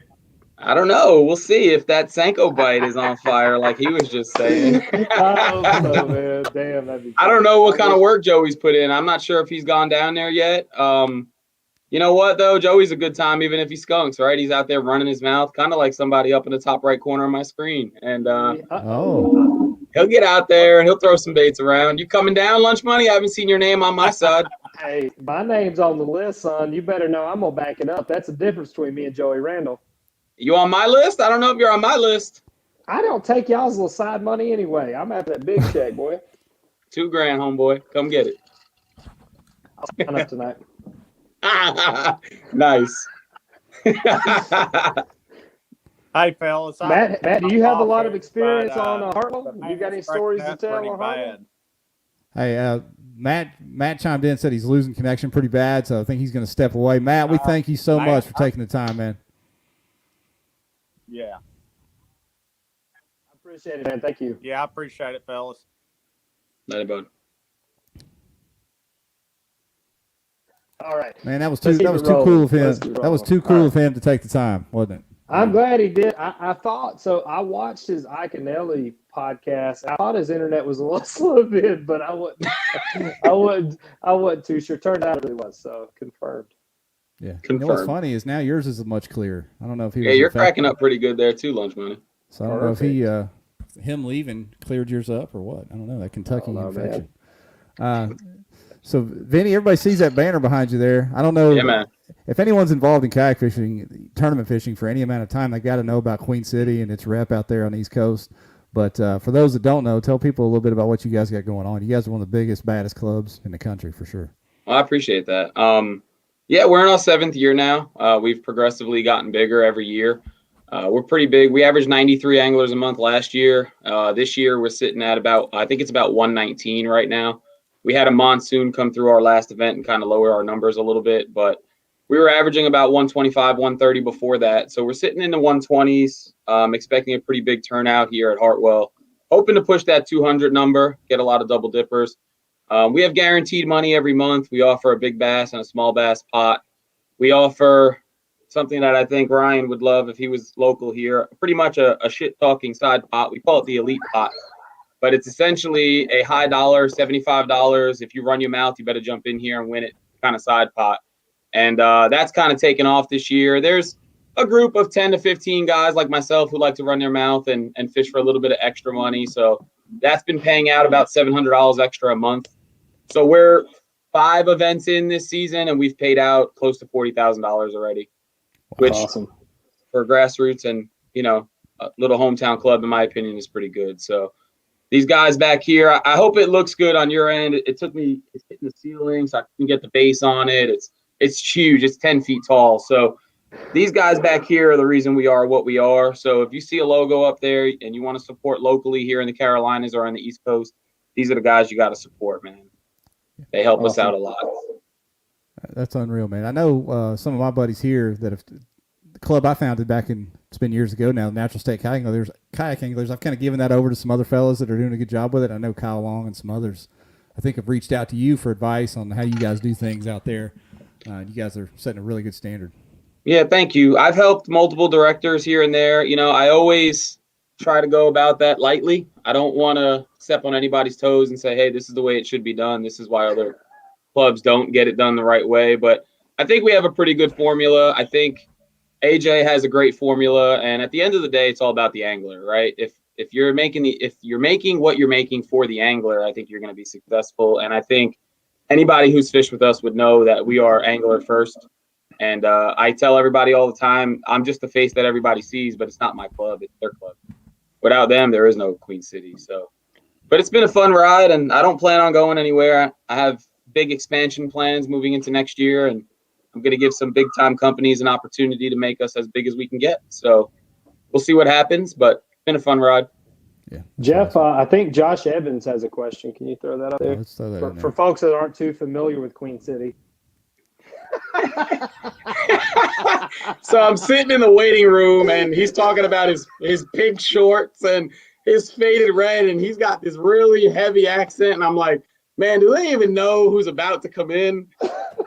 Speaker 5: I don't know. We'll see if that Senko bite is on fire like he was just saying.
Speaker 4: I hope so, man. Damn, that'd be
Speaker 5: I don't know what kind of work Joey's put in. I'm not sure if he's gone down there yet. You know what, though? Joey's a good time, even if he skunks, right? He's out there running his mouth, kind of like somebody up in the top right corner of my screen. And he'll get out there and he'll throw some baits around. You coming down, Lunch Money? I haven't seen your name on my side.
Speaker 4: Hey, my name's on the list, son. You better know I'm going to back it up. That's the difference between me and Joey Randall.
Speaker 5: You on my list? I don't know if you're on my list.
Speaker 4: I don't take y'all's little side money anyway. I'm after that big check, boy.
Speaker 5: $2,000, homeboy. Come get it.
Speaker 4: I'll sign up tonight.
Speaker 5: Nice.
Speaker 3: Hey, fellas.
Speaker 4: Matt, do you have a lot of
Speaker 3: But,
Speaker 4: experience on Hartwell?
Speaker 3: the
Speaker 4: You got any
Speaker 3: maintenance
Speaker 4: stories to
Speaker 3: that's
Speaker 4: tell
Speaker 3: pretty
Speaker 4: on Hartwell?
Speaker 3: bad.
Speaker 2: Hey, Matt chimed in and said he's losing connection pretty bad, so I think he's going to step away. Matt, we thank you so much for taking the time, man.
Speaker 3: Yeah.
Speaker 4: I appreciate it, man. Thank you.
Speaker 3: Yeah, I appreciate it, fellas.
Speaker 5: Later, bud.
Speaker 4: All right.
Speaker 2: Man, that was
Speaker 4: Let's
Speaker 2: too
Speaker 4: keep it
Speaker 2: cool
Speaker 4: rolling.
Speaker 2: of him.
Speaker 4: Let's keep it
Speaker 2: That was
Speaker 4: rolling.
Speaker 2: too cool
Speaker 4: All
Speaker 2: of him to take the time, wasn't it?
Speaker 4: I'm glad he did. I thought so. I watched his Iaconelli podcast. I thought his internet was a little slow then, but I wasn't too sure. Turned out it really was. So confirmed.
Speaker 2: Yeah.
Speaker 5: Confirmed.
Speaker 2: You know what's funny is now yours is much clearer. I don't know if he was
Speaker 5: Yeah, you're
Speaker 2: infected.
Speaker 5: cracking up pretty good there too, Lunch Money.
Speaker 2: So I don't know if him leaving cleared yours up or what. I don't know, that Kentucky infection. So, Vinny, everybody sees that banner behind you there. I don't know.
Speaker 5: Yeah, man.
Speaker 2: If anyone's involved in kayak fishing, tournament fishing for any amount of time, they got to know about Queen City and its rep out there on the East Coast. But for those that don't know, tell people a little bit about what you guys got going on. You guys are one of the biggest, baddest clubs in the country for sure.
Speaker 5: Well, I appreciate that. Yeah, we're in our 7th year now. We've progressively gotten bigger every year. We're pretty big. We averaged 93 anglers a month last year. This year we're sitting at I think it's about 119 right now. We had a monsoon come through our last event and kind of lower our numbers a little bit, but we were averaging about 125, 130 before that. So we're sitting in the 120s, expecting a pretty big turnout here at Hartwell. Hoping to push that 200 number, get a lot of double dippers. We have guaranteed money every month. We offer a big bass and a small bass pot. We offer something that I think Ryan would love if he was local here, pretty much a shit-talking side pot. We call it the elite pot. But it's essentially a high dollar, $75. If you run your mouth, you better jump in here and win it kind of side pot. And that's kind of taken off this year. There's a group of 10 to 15 guys like myself who like to run their mouth and fish for a little bit of extra money. So that's been paying out about $700 extra a month. So we're 5 events in this season, and we've paid out close to $40,000 already, which
Speaker 4: awesome
Speaker 5: for grassroots and, a little hometown club, in my opinion, is pretty good. So these guys back here, I hope it looks good on your end. It took me, it's hitting the ceiling, so I can get the base on it. It's huge. It's 10 feet tall. So these guys back here are the reason we are what we are. So if you see a logo up there and you want to support locally here in the Carolinas or on the East Coast, these are the guys you got to support, man. They help us out a lot.
Speaker 2: That's unreal, man. I know some of my buddies here that have the club I founded back in, it's been years ago now, Natural State Kayak Anglers. I've kind of given that over to some other fellas that are doing a good job with it. I know Kyle Long and some others, I think, have reached out to you for advice on how you guys do things out there. You guys are setting a really good standard.
Speaker 5: Yeah, thank you. I've helped multiple directors here and there. I always try to go about that lightly. I don't want to step on anybody's toes and say, hey, this is the way it should be done. This is why other clubs don't get it done the right way. But I think we have a pretty good formula. I think AJ has a great formula. And at the end of the day, it's all about the angler, right? If you're making what you're making for the angler, I think you're going to be successful. And I think anybody who's fished with us would know that we are angler first. And I tell everybody all the time, I'm just the face that everybody sees, but it's not my club. It's their club. Without them, there is no Queen City. So, but it's been a fun ride, and I don't plan on going anywhere. I have big expansion plans moving into next year, and I'm going to give some big-time companies an opportunity to make us as big as we can get. So we'll see what happens, but it's been a fun ride.
Speaker 2: Yeah,
Speaker 4: Jeff, I think Josh Evans has a question. Can you throw that up there?
Speaker 2: Let's throw that in there.
Speaker 4: For folks that aren't too familiar with Queen City.
Speaker 5: So I'm sitting in the waiting room, and he's talking about his pink shorts and his faded red, and he's got this really heavy accent, and I'm like, man, do they even know who's about to come in?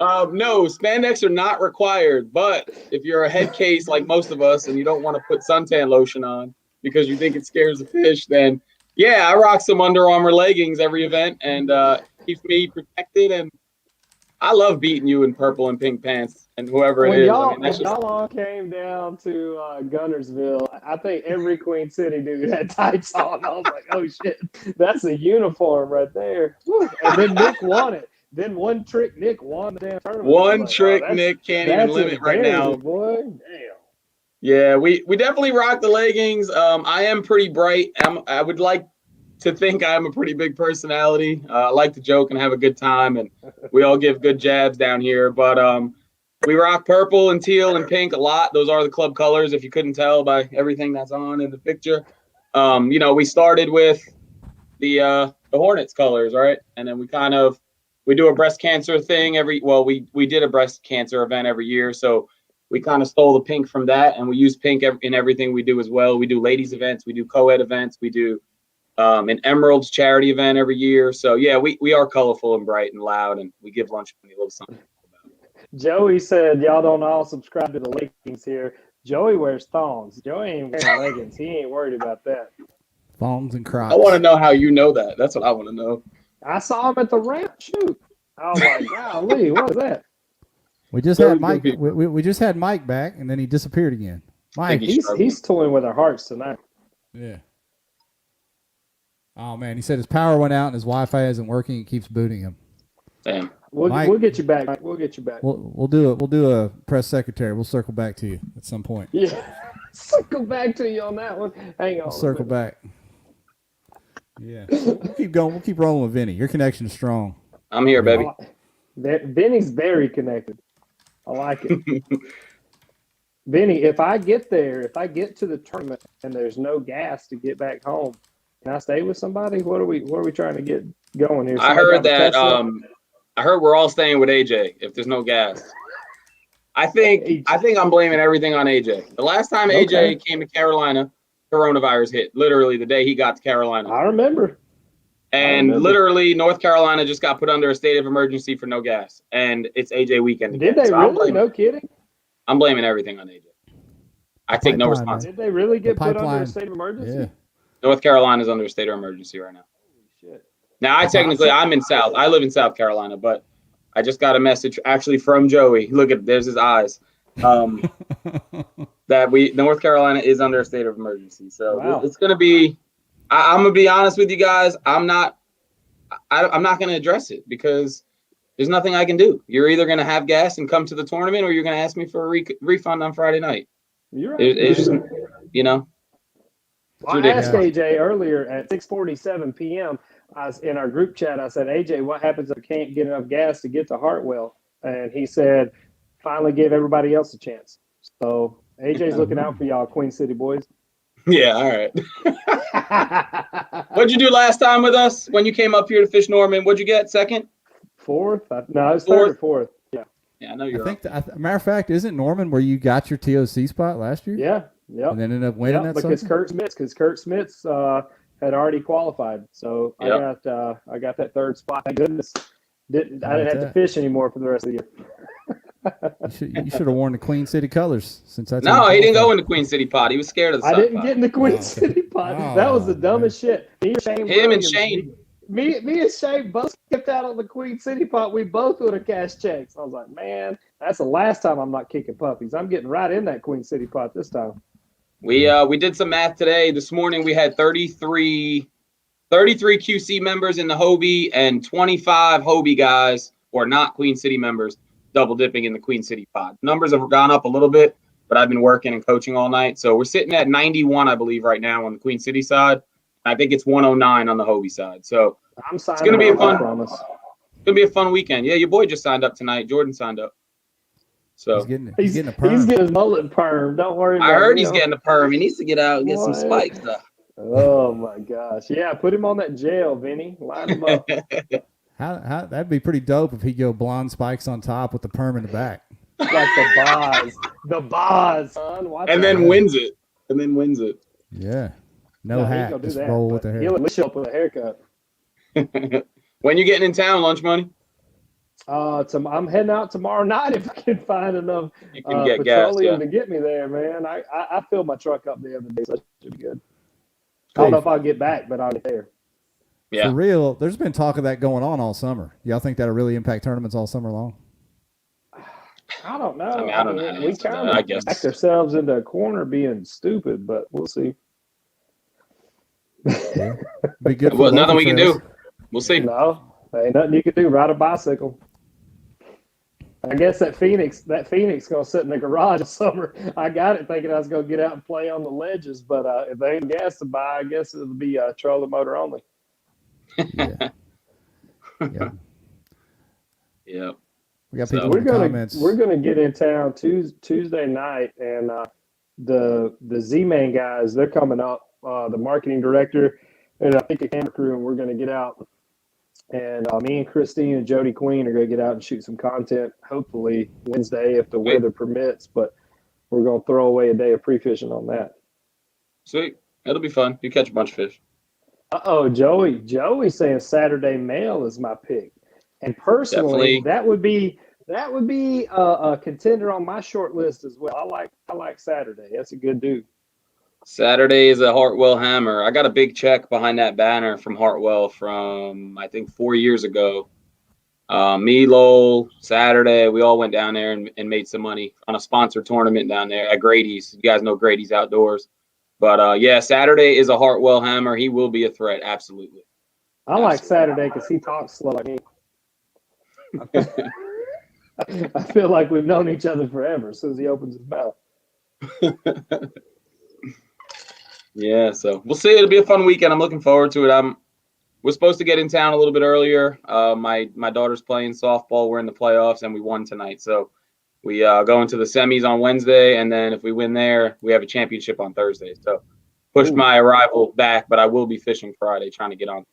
Speaker 5: No, spandex are not required, but if you're a head case like most of us and you don't want to put suntan lotion on because you think it scares the fish, then yeah, I rock some Under Armour leggings every event, and keeps me protected. And I love beating you in purple and pink pants and whoever it is.
Speaker 4: Y'all all came down to Gunnersville, I think every Queen City dude had tights on. I was like, oh shit, that's a uniform right there. Woo. And then Nick won it. Then One Trick Nick won the damn tournament.
Speaker 5: Nick can't even limit right now.
Speaker 4: Boy, damn.
Speaker 5: Yeah, we definitely rock the leggings. I am pretty bright. I would like to think I'm a pretty big personality. I like to joke and have a good time, and we all give good jabs down here. But we rock purple and teal and pink a lot. Those are the club colors, if you couldn't tell by everything that's on in the picture. We started with the Hornets colors, right? And then we do a breast cancer thing we did a breast cancer event every year, so we kind of stole the pink from that, and we use pink in everything we do as well. We do ladies events, we do co-ed events, we do an Emeralds charity event every year. So yeah, we are colorful and bright and loud, and we give lunch money a little something.
Speaker 4: Joey said y'all don't all subscribe to the leggings here. Joey wears thongs. Joey ain't wearing leggings. He ain't worried about that.
Speaker 2: Thongs and Crocs.
Speaker 5: I want to know how you know that. That's what I want to know.
Speaker 4: I saw him at the ramp. Shoot. I was like, golly, what is that?
Speaker 2: We just had Mike. We just had Mike back, and then he disappeared again. Mike,
Speaker 4: he's toying with our hearts tonight.
Speaker 2: Yeah. Oh man, he said his power went out and his Wi-Fi isn't working. It keeps booting him.
Speaker 5: Damn.
Speaker 4: We'll get you back. Mike. We'll get you back.
Speaker 2: We'll do it. We'll do a press secretary. We'll circle back to you at some point.
Speaker 4: Yeah, circle back to you on that one. Hang on.
Speaker 2: We'll circle back. Yeah. We'll keep going. We'll keep rolling with Vinny. Your connection is strong.
Speaker 5: I'm here, baby.
Speaker 4: Vinny's very connected. I like it. Vinny, if I get to the tournament and there's no gas to get back home, can I stay with somebody? What are we trying to get going here?
Speaker 5: I heard that. I heard we're all staying with AJ if there's no gas. I think I'm blaming everything on AJ. The last time AJ came to Carolina, coronavirus hit. Literally the day he got to Carolina.
Speaker 4: I remember.
Speaker 5: And literally, North Carolina just got put under a state of emergency for no gas, and it's AJ weekend again.
Speaker 4: Did they really? No kidding.
Speaker 5: I'm blaming everything on AJ. I take no responsibility.
Speaker 4: Did they really get put under a state of emergency?
Speaker 2: Yeah.
Speaker 5: North Carolina is under a state of emergency right now.
Speaker 4: Holy shit.
Speaker 5: Now, I'm in South. I live in South Carolina, but I just got a message actually from Joey. Look there's his eyes. That North Carolina is under a state of emergency. So It's going to be. I'm gonna be honest with you guys. I'm not gonna address it because there's nothing I can do. You're either gonna have gas and come to the tournament, or you're gonna ask me for a refund on Friday night.
Speaker 4: You're right.
Speaker 5: It's just, Well,
Speaker 4: I asked AJ earlier at 6:47 p.m. I was in our group chat. I said, AJ, what happens if I can't get enough gas to get to Hartwell? And he said, finally give everybody else a chance. So AJ's looking out for y'all, Queen City boys.
Speaker 5: Yeah, all right. What'd you do last time with us when you came up here to Fish Norman? What'd you get? Second?
Speaker 4: Fourth? No, it was third or fourth. Yeah.
Speaker 5: Yeah, I know you're right.
Speaker 2: Matter of fact, isn't Norman where you got your TOC spot last year?
Speaker 4: Yeah. Yep.
Speaker 2: And then ended up winning that
Speaker 4: because Kurt Smits had already qualified. So I got that third spot. Thank goodness. I didn't have to fish anymore for the rest of the year.
Speaker 2: You should have worn the Queen City colors since that's.
Speaker 5: No, he didn't go in the Queen City pot. He was scared of the.
Speaker 4: I didn't get in the Queen City pot. That was the dumbest shit. Me and Shane both skipped out on the Queen City pot. We both would have cashed checks. I was like, man, that's the last time I'm not kicking puppies. I'm getting right in that Queen City pot this time.
Speaker 5: We did some math today. This morning we had 33 QC members in the Hobie and 25 Hobie guys who are not Queen City members double dipping in the Queen City pod. Numbers have gone up a little bit, but I've been working and coaching all night. So we're sitting at 91, I believe, right now on the Queen City side. I think it's 109 on the Hobie side. So it's going to be a fun weekend. Yeah, your boy just signed up tonight. Jordan signed up. So
Speaker 2: he's getting a perm.
Speaker 4: He's getting his mullet perm. Don't worry about it.
Speaker 5: I heard he's getting a perm. He needs to get out and get some spikes though.
Speaker 4: Oh my gosh. Yeah, put him on that gel, Vinny. Line him up.
Speaker 2: How that'd be pretty dope if he go blonde spikes on top with the perm in the back.
Speaker 4: Like the Boz, son.
Speaker 5: And then wins it.
Speaker 2: Yeah. No hat. Just roll with the hair.
Speaker 4: He'll show up with a haircut.
Speaker 5: When you getting in town, lunch money?
Speaker 4: I'm heading out tomorrow night if I can find enough
Speaker 5: petroleum
Speaker 4: to get me there, man. I filled my truck up the other day, so that should be good. I don't know if I'll get back, but I'll get there.
Speaker 5: Yeah.
Speaker 2: For real, there's been talk of that going on all summer. Y'all think that'll really impact tournaments all summer long?
Speaker 4: I don't know.
Speaker 5: I don't know.
Speaker 4: We kind of backed ourselves into a corner being stupid, but we'll see.
Speaker 2: Yeah. Be good.
Speaker 5: Well, nothing we can do. We'll see.
Speaker 4: No, ain't nothing you can do. Ride a bicycle. I guess that Phoenix gonna sit in the garage this summer. I got it thinking I was gonna get out and play on the ledges, but if there ain't gas to buy, I guess it'll be trolling motor only.
Speaker 2: Yeah.
Speaker 5: Yeah.
Speaker 2: We got people in the comments.
Speaker 4: We're gonna get in town Tuesday night, and the Z-Man guys, they're coming up. The marketing director and I think a camera crew, and we're gonna get out. And me and Christine and Jody Queen are gonna get out and shoot some content. Hopefully Wednesday if the weather permits, but we're gonna throw away a day of pre-fishing on that.
Speaker 5: Sweet, it'll be fun. You catch a bunch of fish.
Speaker 4: Joey's saying Saturday Mail is my pick, and personally, that would be a contender on my short list as well. I like Saturday. That's a good dude.
Speaker 5: Saturday is a Hartwell hammer. I got a big check behind that banner from Hartwell from I think 4 years ago. Me, Lowell, Saturday, we all went down there and made some money on a sponsored tournament down there at Grady's. You guys know Grady's Outdoors. But yeah, Saturday is a Hartwell hammer. He will be a threat, absolutely.
Speaker 4: I like Saturday because he talks slow like me. I feel like we've known each other forever as soon as he opens his mouth.
Speaker 5: Yeah, so we'll see. It'll be a fun weekend. I'm looking forward to it. We're supposed to get in town a little bit earlier. My daughter's playing softball. We're in the playoffs, and we won tonight. So we go into the semis on Wednesday, and then if we win there, we have a championship on Thursday. So pushed my arrival back, but I will be fishing Friday, trying to get on.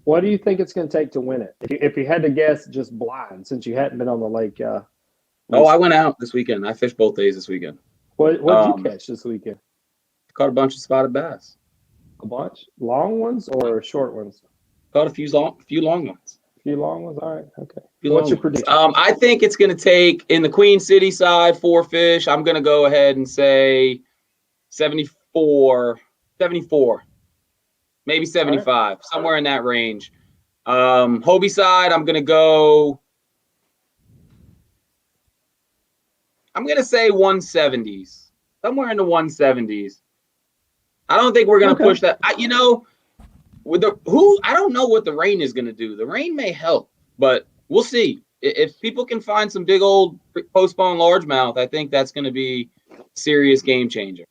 Speaker 4: What do you think it's going to take to win it? If you had to guess just blind, since you hadn't been on the lake.
Speaker 5: I went out this weekend. I fished both days this weekend.
Speaker 4: What did you catch this weekend?
Speaker 5: Caught a bunch of spotted bass.
Speaker 4: A bunch? Long ones or short ones?
Speaker 5: Caught a few long ones.
Speaker 4: A few long ones? All right. Okay.
Speaker 5: What's your prediction? I think it's going to take, in the Queen City side, 4 fish. I'm going to go ahead and say 74, maybe 75, right. Somewhere in that range. Hobie side, I'm going to say 170s, somewhere in the 170s. I don't think we're going to push that. I don't know what the rain is going to do. The rain may help, but we'll see. If people can find some big old postponed largemouth, I think that's going to be a serious game changer.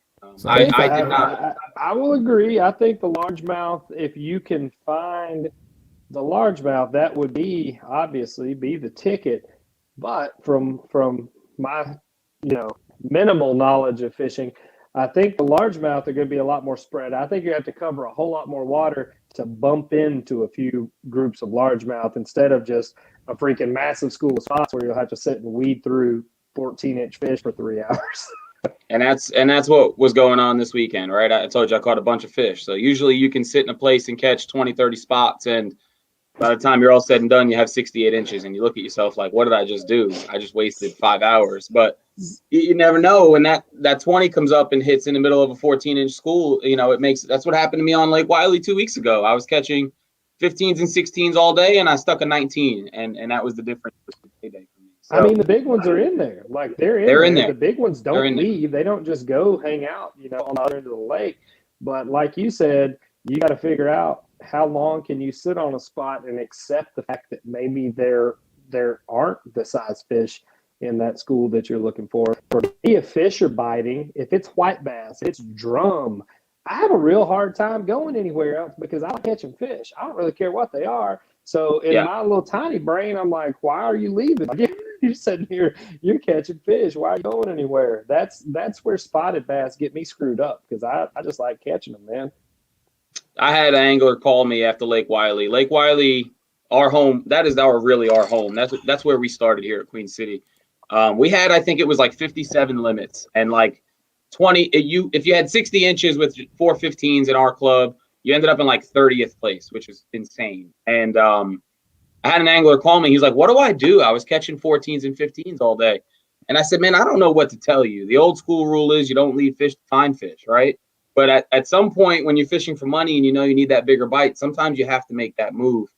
Speaker 5: I
Speaker 4: will agree. I think the largemouth, if you can find the largemouth, that would obviously be the ticket. But from my minimal knowledge of fishing, I think the largemouth are going to be a lot more spread. I think you have to cover a whole lot more water to bump into a few groups of largemouth instead of just a freaking massive school of spots where you'll have to sit and weed through 14-inch fish for 3 hours.
Speaker 5: And that's what was going on this weekend, right? I told you I caught a bunch of fish. So usually you can sit in a place and catch 20, 30 spots, and by the time you're all said and done, you have 68 inches, and you look at yourself like, what did I just do? I just wasted 5 hours. But you never know when that 20 comes up and hits in the middle of a 14-inch school. That's what happened to me on Lake Wiley 2 weeks ago. I was catching 15s and 16s all day, and I stuck a 19, and that was the difference for me. So,
Speaker 4: I mean, the big ones are in there. Like they're in there. The big ones don't leave. They don't just go hang out, on the other end of the lake. But like you said, you got to figure out how long can you sit on a spot and accept the fact that maybe there aren't the size fish in that school that you're looking for. For me, if fish are biting, if it's white bass, if it's drum, I have a real hard time going anywhere else because I like catching fish. I don't really care what they are. So in my little tiny brain, I'm like, why are you leaving? You're sitting here, you're catching fish. Why are you going anywhere? That's where spotted bass get me screwed up because I just like catching them, man.
Speaker 5: I had an angler call me after Lake Wiley. Lake Wiley, our home, that is our home. That's where we started here at Queen City. We had, I think it was like 57 limits and like 20. If you had 60 inches with 415s in our club, you ended up in like 30th place, which is insane. And I had an angler call me. He's like, what do I do? I was catching 14s and 15s all day. And I said, man, I don't know what to tell you. The old school rule is you don't leave fish to find fish, right? But at some point when you're fishing for money and you need that bigger bite, sometimes you have to make that move.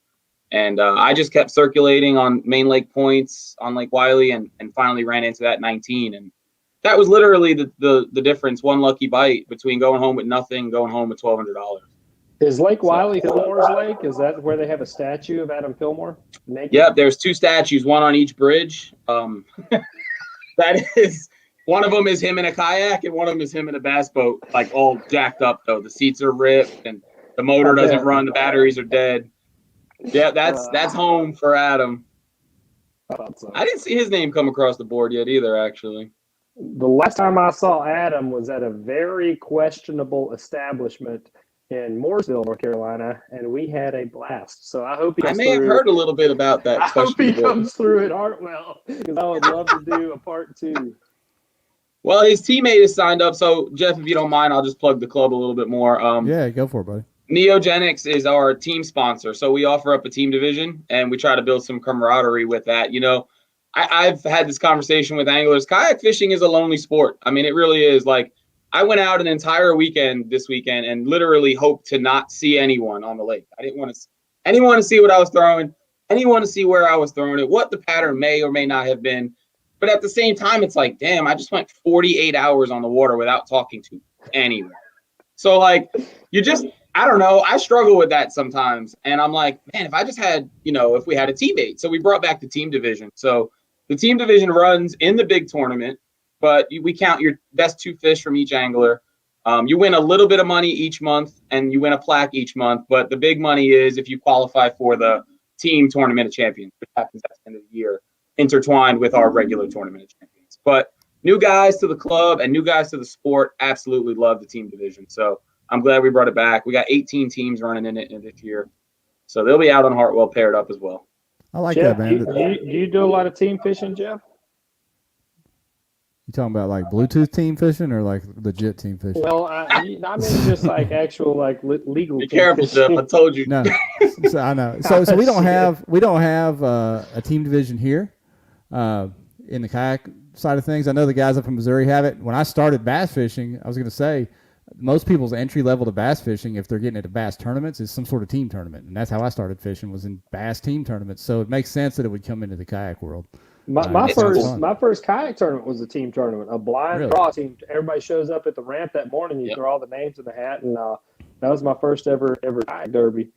Speaker 5: And I just kept circulating on main lake points on Lake Wiley and finally ran into that 19. And that was literally the difference, one lucky bite between going home with nothing and going home with $1,200.
Speaker 4: Is Lake Wiley Fillmore's lake? Is that where they have a statue of Adam Fillmore? Naked?
Speaker 5: Yeah, there's 2 statues, one on each bridge. That is... One of them is him in a kayak, and one of them is him in a bass boat, like all jacked up, though. The seats are ripped, and the motor doesn't run. The batteries are dead. Yeah, that's home for Adam. I didn't see his name come across the board yet either, actually.
Speaker 4: The last time I saw Adam was at a very questionable establishment in Mooresville, North Carolina, and we had a blast. So I hope
Speaker 5: I may have heard a little bit about that.
Speaker 4: I hope he comes through at Hartwell, because I would love to do a part 2.
Speaker 5: Well, his teammate is signed up. So, Jeff, if you don't mind, I'll just plug the club a little bit more.
Speaker 2: Yeah, go for it, buddy.
Speaker 5: Neogenics is our team sponsor. So we offer up a team division, and we try to build some camaraderie with that. I've had this conversation with anglers. Kayak fishing is a lonely sport. I mean, it really is. Like, I went out an entire weekend this weekend and literally hoped to not see anyone on the lake. I didn't want anyone to see what I was throwing. anyone to see where I was throwing it, what the pattern may or may not have been. But at the same time, it's like, damn, I just went 48 hours on the water without talking to anyone. So, like, I don't know. I struggle with that sometimes. And I'm like, man, if I just had, if we had a teammate. So we brought back the team division. So the team division runs in the big tournament, but we count your best 2 fish from each angler. You win a little bit of money each month, and you win a plaque each month. But the big money is if you qualify for the team tournament of champions, which happens at the end of the year, intertwined with our regular tournament of champions. But new guys to the club and new guys to the sport absolutely love the team division. So I'm glad we brought it back. We got 18 teams running in it this year. So they'll be out on Hartwell paired up as well.
Speaker 2: I like
Speaker 4: Jeff,
Speaker 2: that, man.
Speaker 4: Do you do a lot of team fishing, Jeff?
Speaker 2: You talking about like Bluetooth team fishing or like legit team fishing?
Speaker 4: Well, I mean just like actual like legal.
Speaker 5: Be
Speaker 4: team
Speaker 5: careful,
Speaker 4: fishing.
Speaker 5: Jeff. I told you.
Speaker 2: No, so I know. So we don't have a team division here in the kayak side of things. I know the guys up in Missouri have it. When I started bass fishing, I was going to say most people's entry level to bass fishing, if they're getting into bass tournaments, is some sort of team tournament, and that's how I started fishing, was in bass team tournaments. So it makes sense that it would come into the kayak world.
Speaker 4: My first kayak tournament was a team tournament, a blind draw team. Everybody shows up at the ramp that morning. You throw all the names in the hat, and that was my first ever kayak derby.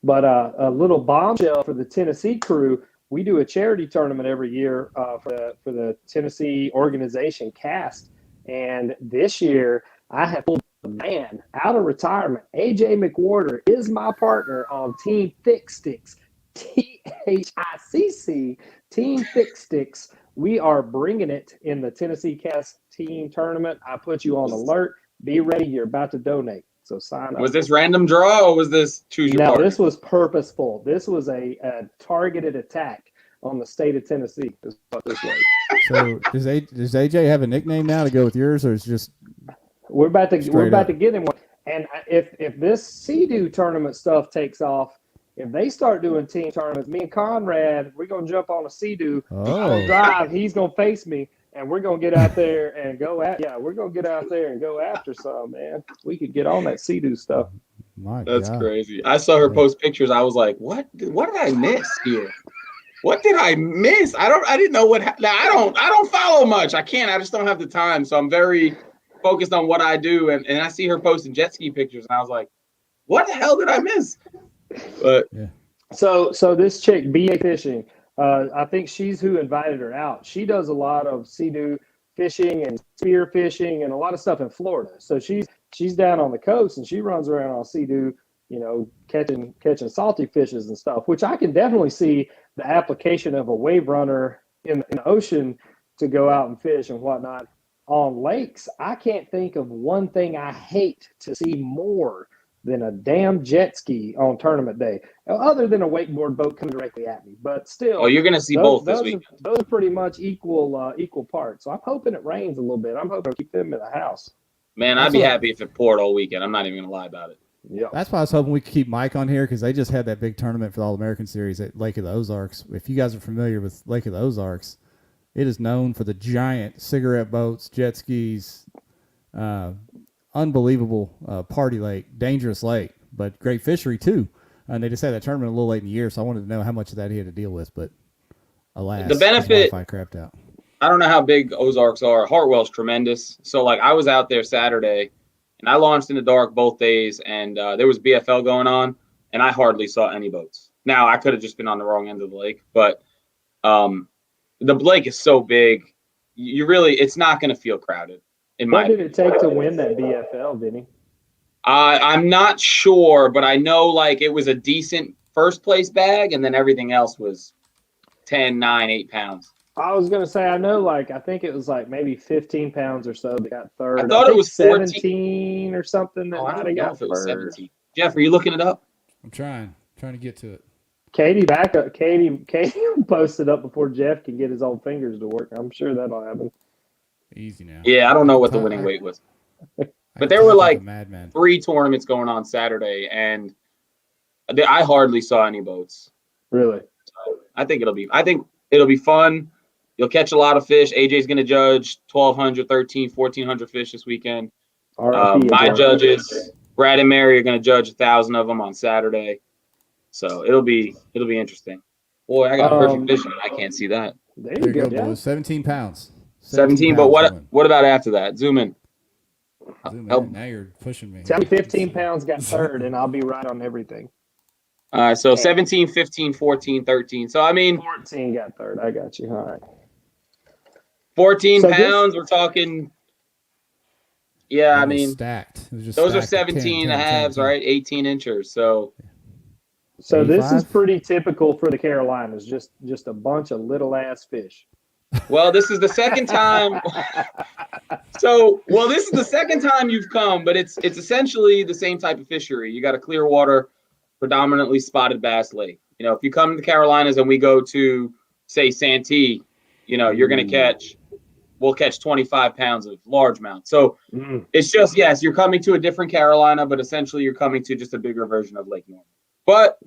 Speaker 4: But a little bombshell for the Tennessee crew. We do a charity tournament every year for the Tennessee organization cast, and this year I have pulled a man out of retirement. AJ McWhorter is my partner on Team Thick Sticks, THICC. Team Thick Sticks. We are bringing it in the Tennessee Cast Team Tournament. I put you on alert. Be ready. You're about to donate. So sign up.
Speaker 5: Was this random draw or was this choose your partner?
Speaker 4: No, this was purposeful. This was a targeted attack on the state of Tennessee. Is what this was.
Speaker 2: So does AJ have a nickname now to go with yours, or is it just
Speaker 4: we're about to get him one? And if this Sea-Doo tournament stuff takes off, if they start doing team tournaments, me and Conrad, we're going to jump on a Sea-Doo. I'll drive. He's going to face me, and we're going to get out there and go we're going to get out there and go after some, man. We could get on that Sea-Doo stuff.
Speaker 5: That's crazy. I saw her post pictures. I was like, what did I miss here? What did I miss? I didn't know what happened. I don't follow much. I can't. I just don't have the time. So I'm very focused on what I do. And I see her posting jet ski pictures, and I was like, what the hell did I miss? But
Speaker 4: so this chick, BA Fishing, I think she's who invited her out. She does a lot of Sea-Doo fishing and spear fishing and a lot of stuff in Florida. So she's down on the coast and she runs around on Sea-Doo, catching salty fishes and stuff, which I can definitely see the application of a wave runner in the ocean to go out and fish and whatnot. On lakes, I can't think of one thing I hate to see more than a damn jet ski on tournament day, other than a wakeboard boat coming directly at me. But still,
Speaker 5: you're going to see both this week.
Speaker 4: Those are pretty much equal parts. So I'm hoping it rains a little bit. I'm hoping to keep them in the house.
Speaker 5: Man, I'd be happy if it poured all weekend. I'm not even going to lie about it.
Speaker 4: Yeah,
Speaker 2: that's why I was hoping we could keep Mike on here, because they just had that big tournament for the All-American Series at Lake of the Ozarks. If you guys are familiar with Lake of the Ozarks, it is known for the giant cigarette boats, jet skis, unbelievable party lake, dangerous lake, but great fishery too. And they just had that tournament a little late in the year, so I wanted to know how much of that he had to deal with. But alas,
Speaker 5: the benefit,
Speaker 2: I crapped out.
Speaker 5: I don't know how big Ozarks are. Hartwell's tremendous. So like I was out there Saturday, and I launched in the dark both days, and there was BFL going on, and I hardly saw any boats. Now I could have just been on the wrong end of the lake, but the lake is so big, it's not going to feel crowded.
Speaker 4: What did it take to win that BFL, Vinny?
Speaker 5: I'm not sure, but I know like it was a decent first place bag, and then everything else was 10, 9, 8 pounds.
Speaker 4: I was going to say, I think it was like maybe 15 pounds or so that got third.
Speaker 5: I thought it was
Speaker 4: 17 or something that might have got first.
Speaker 5: 17. Jeff, are you looking it up?
Speaker 2: I'm trying to get to it.
Speaker 4: Katie posted up before Jeff can get his old fingers to work. I'm sure that'll happen.
Speaker 2: Easy now.
Speaker 5: Yeah, I don't know what the winning weight was. But there were like 3 tournaments going on Saturday, and I hardly saw any boats.
Speaker 4: Really?
Speaker 5: So I think it'll be fun. You'll catch a lot of fish. AJ's going to judge 1,200, 1,300, 1,400 fish this weekend. My judges, Brad and Mary, are going to judge 1,000 of them on Saturday. So it'll be interesting. Boy, I got perfect vision. I can't see that.
Speaker 4: There
Speaker 2: There
Speaker 4: you go,
Speaker 2: boys.
Speaker 4: Jeff.
Speaker 2: 17 pounds.
Speaker 5: 17, but what about after that? Zoom in.
Speaker 2: Now you're pushing me.
Speaker 4: Tell me 15 pounds got third, and I'll be right on everything.
Speaker 5: All right, so 17, 15, 14, 13. So, I mean,
Speaker 4: 14 got third. I got you. All right.
Speaker 5: 14 pounds, we're talking, I mean,
Speaker 2: stacked. It was just
Speaker 5: those are
Speaker 2: stacked
Speaker 5: 17 and a halves, right? 18 inchers. So
Speaker 4: this is pretty typical for the Carolinas, just a bunch of little ass fish.
Speaker 5: Well, this is the second time. This is the second time you've come, but it's essentially the same type of fishery. You got a clear water, predominantly spotted bass lake. You know, if you come to the Carolinas and we go to, say, Santee, you know, you're going to we'll catch 25 pounds of largemouth. So it's just, yes, you're coming to a different Carolina, but essentially you're coming to just a bigger version of Lake Norman. But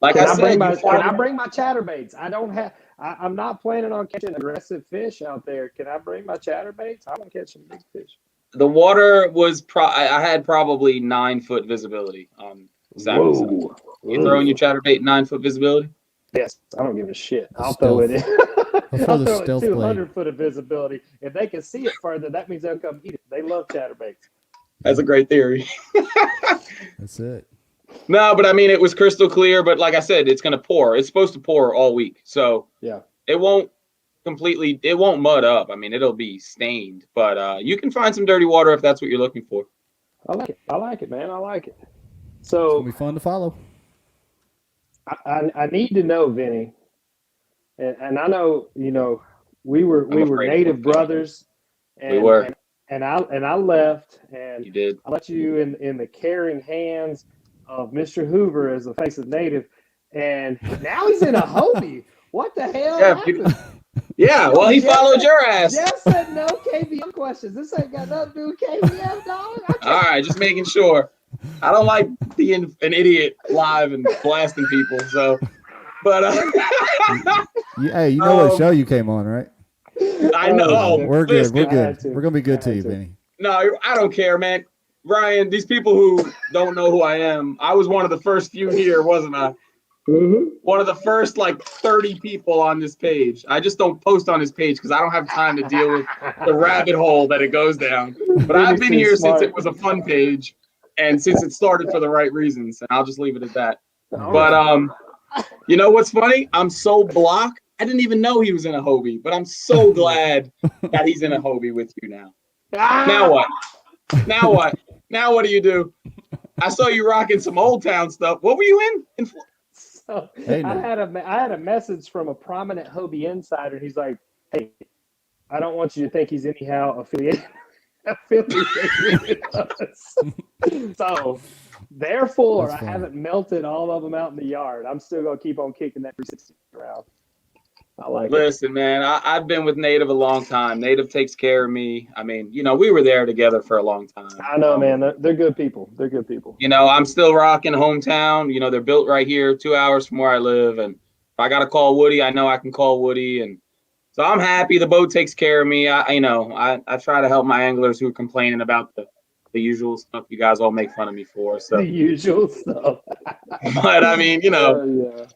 Speaker 5: like I said, can
Speaker 4: I bring my chatterbaits? I'm not planning on catching aggressive fish out there. Can I bring my chatterbaits? I want to catch some big fish.
Speaker 5: The water was I had probably 9-foot visibility on Saturday.
Speaker 4: Whoa.
Speaker 5: You throwing your chatterbait 9-foot visibility?
Speaker 4: Yes, I don't give a shit. I'll throw it in. I'll throw it 200 foot of visibility. If they can see it further, that means they'll come eat it. They love chatterbaits.
Speaker 5: That's a great theory.
Speaker 2: That's it.
Speaker 5: No, but I mean, it was crystal clear. But like I said, it's going to pour. It's supposed to pour all week. So it won't mud up. I mean, it'll be stained. But you can find some dirty water if that's what you're looking for.
Speaker 4: I like it, man. I like it.
Speaker 2: So it'll be fun to follow.
Speaker 4: I need to know, Vinny, and I know, you know, we were native brothers, and
Speaker 5: we were,
Speaker 4: and I left, and
Speaker 5: you did.
Speaker 4: I left you in the caring hands of Mr. Hoover as the face of native, and now he's in a Hobie. What the hell happened?
Speaker 5: Well, he followed your ass.
Speaker 4: Jeff said no KBN questions. This ain't got nothing to do with KBN, dog.
Speaker 5: All right, just making sure. I don't like being an idiot live and blasting people. So, but
Speaker 2: hey, you know what show you came on, right?
Speaker 5: I know.
Speaker 2: We're good. We're good. We're gonna be good to you, Vinny.
Speaker 5: No, I don't care, man. Ryan, these people who don't know who I am, I was one of the first few here, wasn't I?
Speaker 4: Mm-hmm.
Speaker 5: One of the first 30 people on this page. I just don't post on this page because I don't have time to deal with the rabbit hole that it goes down. But I've been here since it was a fun page. And since it started for the right reasons, and I'll just leave it at that. But you know what's funny? I'm so blocked. I didn't even know he was in a Hobie, but I'm so glad that he's in a Hobie with you now. Now what? Now what? Now what do you do? I saw you rocking some Old Town stuff. What were you in?
Speaker 4: So I had a message from a prominent Hobie insider. He's like, "Hey, I don't want you to think he's anyhow affiliated." So therefore, I haven't melted all of them out in the yard. I'm still gonna keep on kicking that 360 around. I like
Speaker 5: Listen, man, I've been with Native a long time. Native takes care of me. I mean, you know, we were there together for a long time.
Speaker 4: I know, man. They're good people. They're good people.
Speaker 5: You know, I'm still rocking hometown. You know, they're built right here, 2 hours from where I live. And if I got to call Woody, I know I can call Woody. And so I'm happy. The boat takes care of me. I try to help my anglers who are complaining about the usual stuff you guys all make fun of me for. So
Speaker 4: the usual stuff.
Speaker 5: But I mean, you know,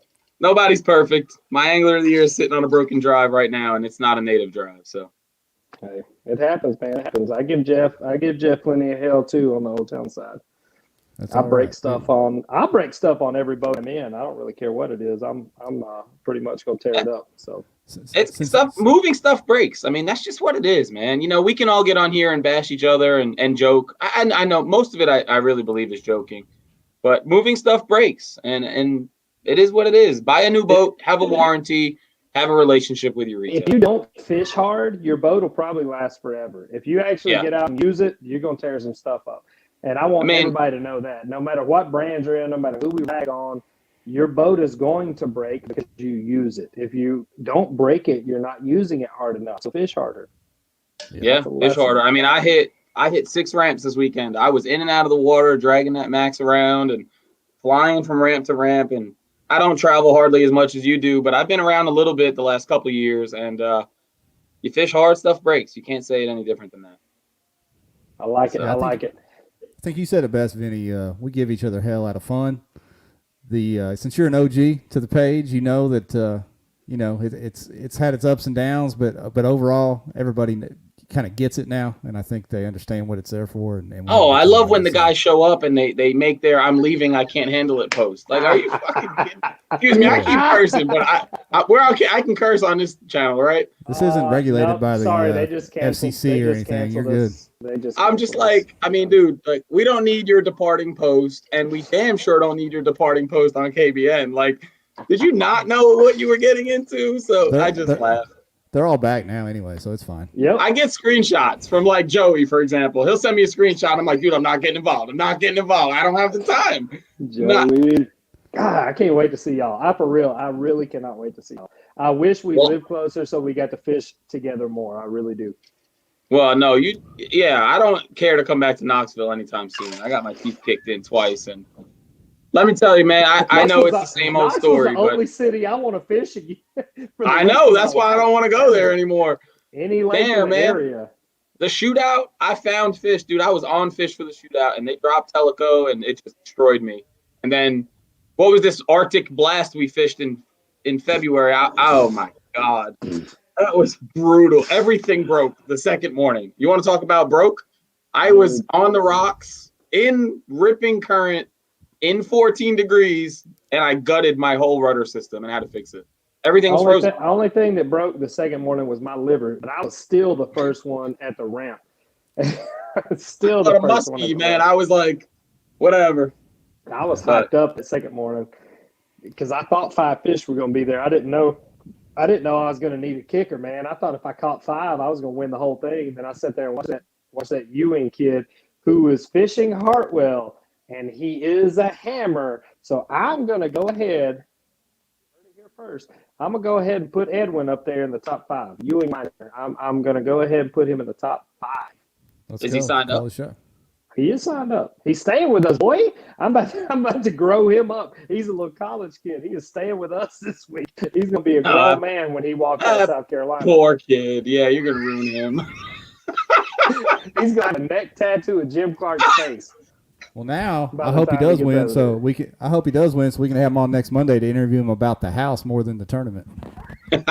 Speaker 5: nobody's perfect. My angler of the year is sitting on a broken drive right now, and it's not a Native drive. So
Speaker 4: hey, it happens, man. It happens. I give Jeff plenty of hell too on the Old Town side. I break stuff on every boat I'm in. I don't really care what it is. I'm pretty much gonna tear it up. So
Speaker 5: moving stuff breaks. I mean, that's just what it is, man. You know, we can all get on here and bash each other and joke. I know most of it I really believe is joking, but moving stuff breaks, and it is what it is. Buy a new boat, have a warranty, have a relationship with your retailer.
Speaker 4: If you don't fish hard, your boat will probably last forever. If you actually get out and use it, you're gonna tear some stuff up. And I want everybody to know that no matter what brand you're in, no matter who we rag on, your boat is going to break because you use it. If you don't break it, you're not using it hard enough. So fish harder.
Speaker 5: Yeah, fish harder. I mean, I hit 6 ramps this weekend. I was in and out of the water, dragging that Max around and flying from ramp to ramp. And I don't travel hardly as much as you do, but I've been around a little bit the last couple of years. And you fish hard, stuff breaks. You can't say it any different than that.
Speaker 4: I like it. I like it.
Speaker 2: I think you said it best, Vinny. We give each other hell out of fun, since you're an OG to the page, you know that it's had its ups and downs, but overall everybody kind of gets it now, and I think they understand what it's there for. And
Speaker 5: I love when the guys show up and they make their "I'm leaving, I can't handle it" post. Like, are you fucking kidding? Excuse me, I keep cursing, but I can curse on this channel, right?
Speaker 2: This isn't regulated by the
Speaker 4: they just canceled,
Speaker 2: FCC or anything. You're good.
Speaker 4: I'm
Speaker 5: just like, I mean, dude, like, we don't need your departing post, and we damn sure don't need your departing post on KBN. Like, did you not know what you were getting into? So I just laugh.
Speaker 2: They're all back now anyway, so it's fine.
Speaker 4: Yep.
Speaker 5: I get screenshots from like Joey, for example. He'll send me a screenshot. I'm like, dude, I'm not getting involved. I don't have the time.
Speaker 4: Joey. God, I can't wait to see y'all. I really cannot wait to see y'all. I wish we lived closer so we got to fish together more. I really do.
Speaker 5: Well, no, I don't care to come back to Knoxville anytime soon. I got my teeth kicked in twice, and let me tell you, man, I know it's the same old story.
Speaker 4: The only city I want to fish again.
Speaker 5: I know, that's why I don't want to go there anymore.
Speaker 4: Any lake area.
Speaker 5: The shootout, I found fish, dude. I was on fish for the shootout, and they dropped Teleco, and it just destroyed me. And then, what was this Arctic blast we fished in February? Oh my God, that was brutal. Everything broke the second morning. You want to talk about broke? I was on the rocks in ripping current in 14 degrees, and I gutted my whole rudder system and had to fix it. Everything was frozen.
Speaker 4: The only thing that broke the second morning was my liver, but I was still the first one at the ramp. Still the first one.
Speaker 5: Man, I was like, whatever.
Speaker 4: I was hyped up the second morning because I thought 5 fish were going to be there. I didn't know I was going to need a kicker, man. I thought if I caught 5, I was going to win the whole thing. And then I sat there and watched that Ewing kid who was fishing Hartwell. And he is a hammer. So I'm going to go ahead. Here first. I'm going to go ahead and put Edwin up there in the top 5. Ewing Minor. I'm going to go ahead and put him in the top 5.
Speaker 5: Is he signed up?
Speaker 4: He is signed up. He's staying with us, boy. I'm about to grow him up. He's a little college kid. He is staying with us this week. He's going to be a grown man when he walks out of South Carolina.
Speaker 5: Poor kid. Yeah, you're going to ruin him.
Speaker 4: He's got a neck tattoo of Jim Clark's face.
Speaker 2: Well, now I hope he does win, so we can have him on next Monday to interview him about the house more than the tournament.
Speaker 5: Listen,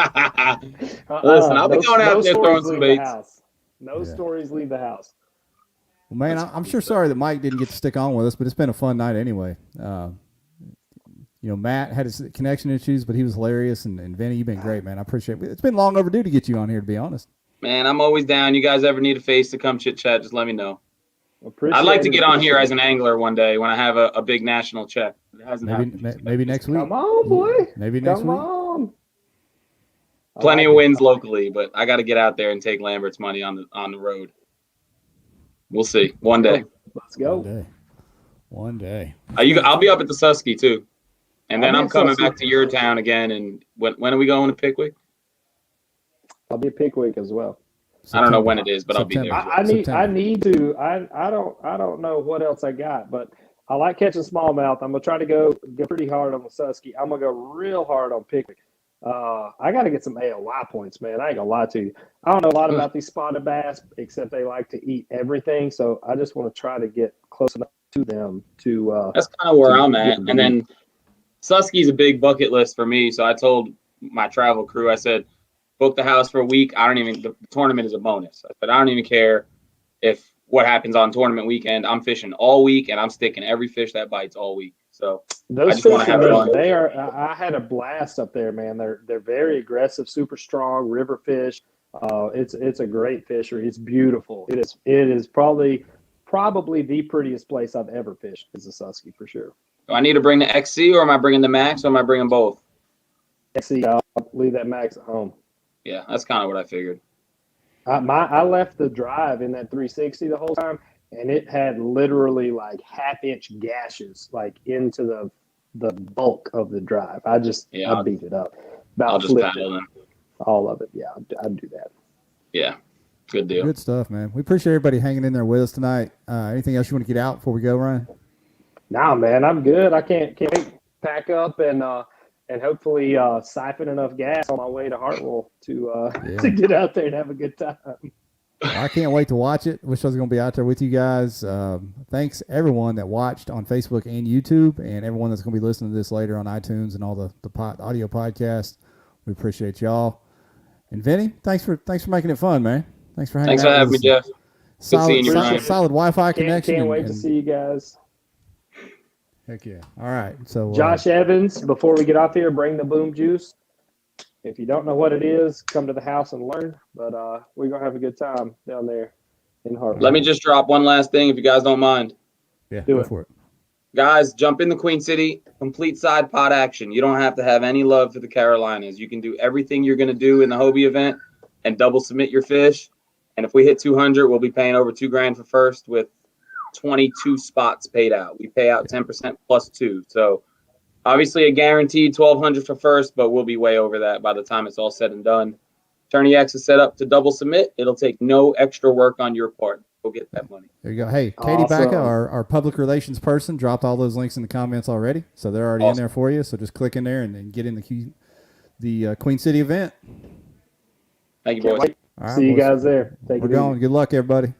Speaker 5: I'll be going out there throwing some baits.
Speaker 4: No stories leave the house.
Speaker 2: Well, man, I'm sure sorry that Mike didn't get to stick on with us, but it's been a fun night anyway. Matt had his connection issues, but he was hilarious, and Vinny, you've been great, man. I appreciate it. It's been long overdue to get you on here, to be honest.
Speaker 5: Man, I'm always down. You guys ever need a face to come chit chat, just let me know. I'd like to get on here as an angler one day when I have a big national check. It hasn't happened.
Speaker 2: Maybe next week.
Speaker 4: Come on, boy.
Speaker 2: Maybe next week.
Speaker 4: Come on.
Speaker 5: Plenty of wins locally, but I got to get out there and take Lambert's money on the road. We'll see. One day.
Speaker 4: Let's go.
Speaker 2: One day.
Speaker 5: I'll be up at the Susky too, and then I'm coming back to your town again. And when are we going to Pickwick?
Speaker 4: I'll be at Pickwick as well.
Speaker 5: I don't know when it is, but I'll be there.
Speaker 4: I need to. I don't know what else I got, but I like catching smallmouth. I'm gonna try to go pretty hard on the Susky. I'm gonna go real hard on Pickwick. I got to get some AOY points, man. I ain't gonna lie to you. I don't know a lot about these spotted bass, except they like to eat everything. So I just want to try to get close enough to them to.
Speaker 5: That's kind of where I'm at. And then Susky's a big bucket list for me. So I told my travel crew, I said, book the house for a week. The tournament is a bonus. I said, I don't even care if what happens on tournament weekend. I'm fishing all week, and I'm sticking every fish that bites all week. So
Speaker 4: those fish, I had a blast up there, man. They're very aggressive, super strong river fish. It's a great fishery. It's beautiful. It is probably the prettiest place I've ever fished is the Susky for sure.
Speaker 5: Do I need to bring the XC, or am I bringing the Max, or am I bringing both?
Speaker 4: XC, I'll leave that Max at home.
Speaker 5: Yeah, that's kind of what I figured.
Speaker 4: I left the drive in that 360 the whole time, and it had literally like half-inch gashes like into the bulk of the drive. I beat it up.
Speaker 5: I'll just paddle them.
Speaker 4: All of it. Yeah, I'd do that.
Speaker 5: Yeah, good deal.
Speaker 2: Good stuff, man. We appreciate everybody hanging in there with us tonight. Anything else you want to get out before we go, Ryan?
Speaker 4: Nah, man, I'm good. I can't wait to pack up and hopefully siphon enough gas on my way to Hartwell to get out there and have a good time.
Speaker 2: I can't wait to watch it. Wish I was going to be out there with you guys. Thanks everyone that watched on Facebook and YouTube, and everyone that's going to be listening to this later on iTunes and all the audio podcasts. We appreciate y'all. And Vinny, thanks for making it fun, man. Thanks for hanging out.
Speaker 5: Thanks for having me, Jeff.
Speaker 2: Solid Wi-Fi connection.
Speaker 4: Can't wait to see you guys.
Speaker 2: Heck yeah! All right, so
Speaker 4: Josh Evans. Before we get off here, bring the boom juice. If you don't know what it is, come to the house and learn. But we're going to have a good time down there in Hartwell.
Speaker 5: Let me just drop one last thing if you guys don't mind.
Speaker 2: Yeah,
Speaker 4: do
Speaker 2: go
Speaker 4: it.
Speaker 2: for it.
Speaker 5: Guys, jump in the Queen City, complete side pot action. You don't have to have any love for the Carolinas. You can do everything you're going to do in the Hobie event and double submit your fish. And if we hit 200, we'll be paying over $2,000 for first with 22 spots paid out. We pay out 10% plus 2. So obviously a guaranteed 1,200 for first, but we'll be way over that by the time it's all said and done. Tourney X is set up to double submit. It'll take no extra work on your part. Go get that money.
Speaker 2: There you go. Hey, Katie Bacca, our public relations person, dropped all those links in the comments already, so they're already in there for you. So just click in there and get in the Queen City event.
Speaker 5: Thank you, boys.
Speaker 4: See you guys there.
Speaker 2: We're going. Good luck, everybody.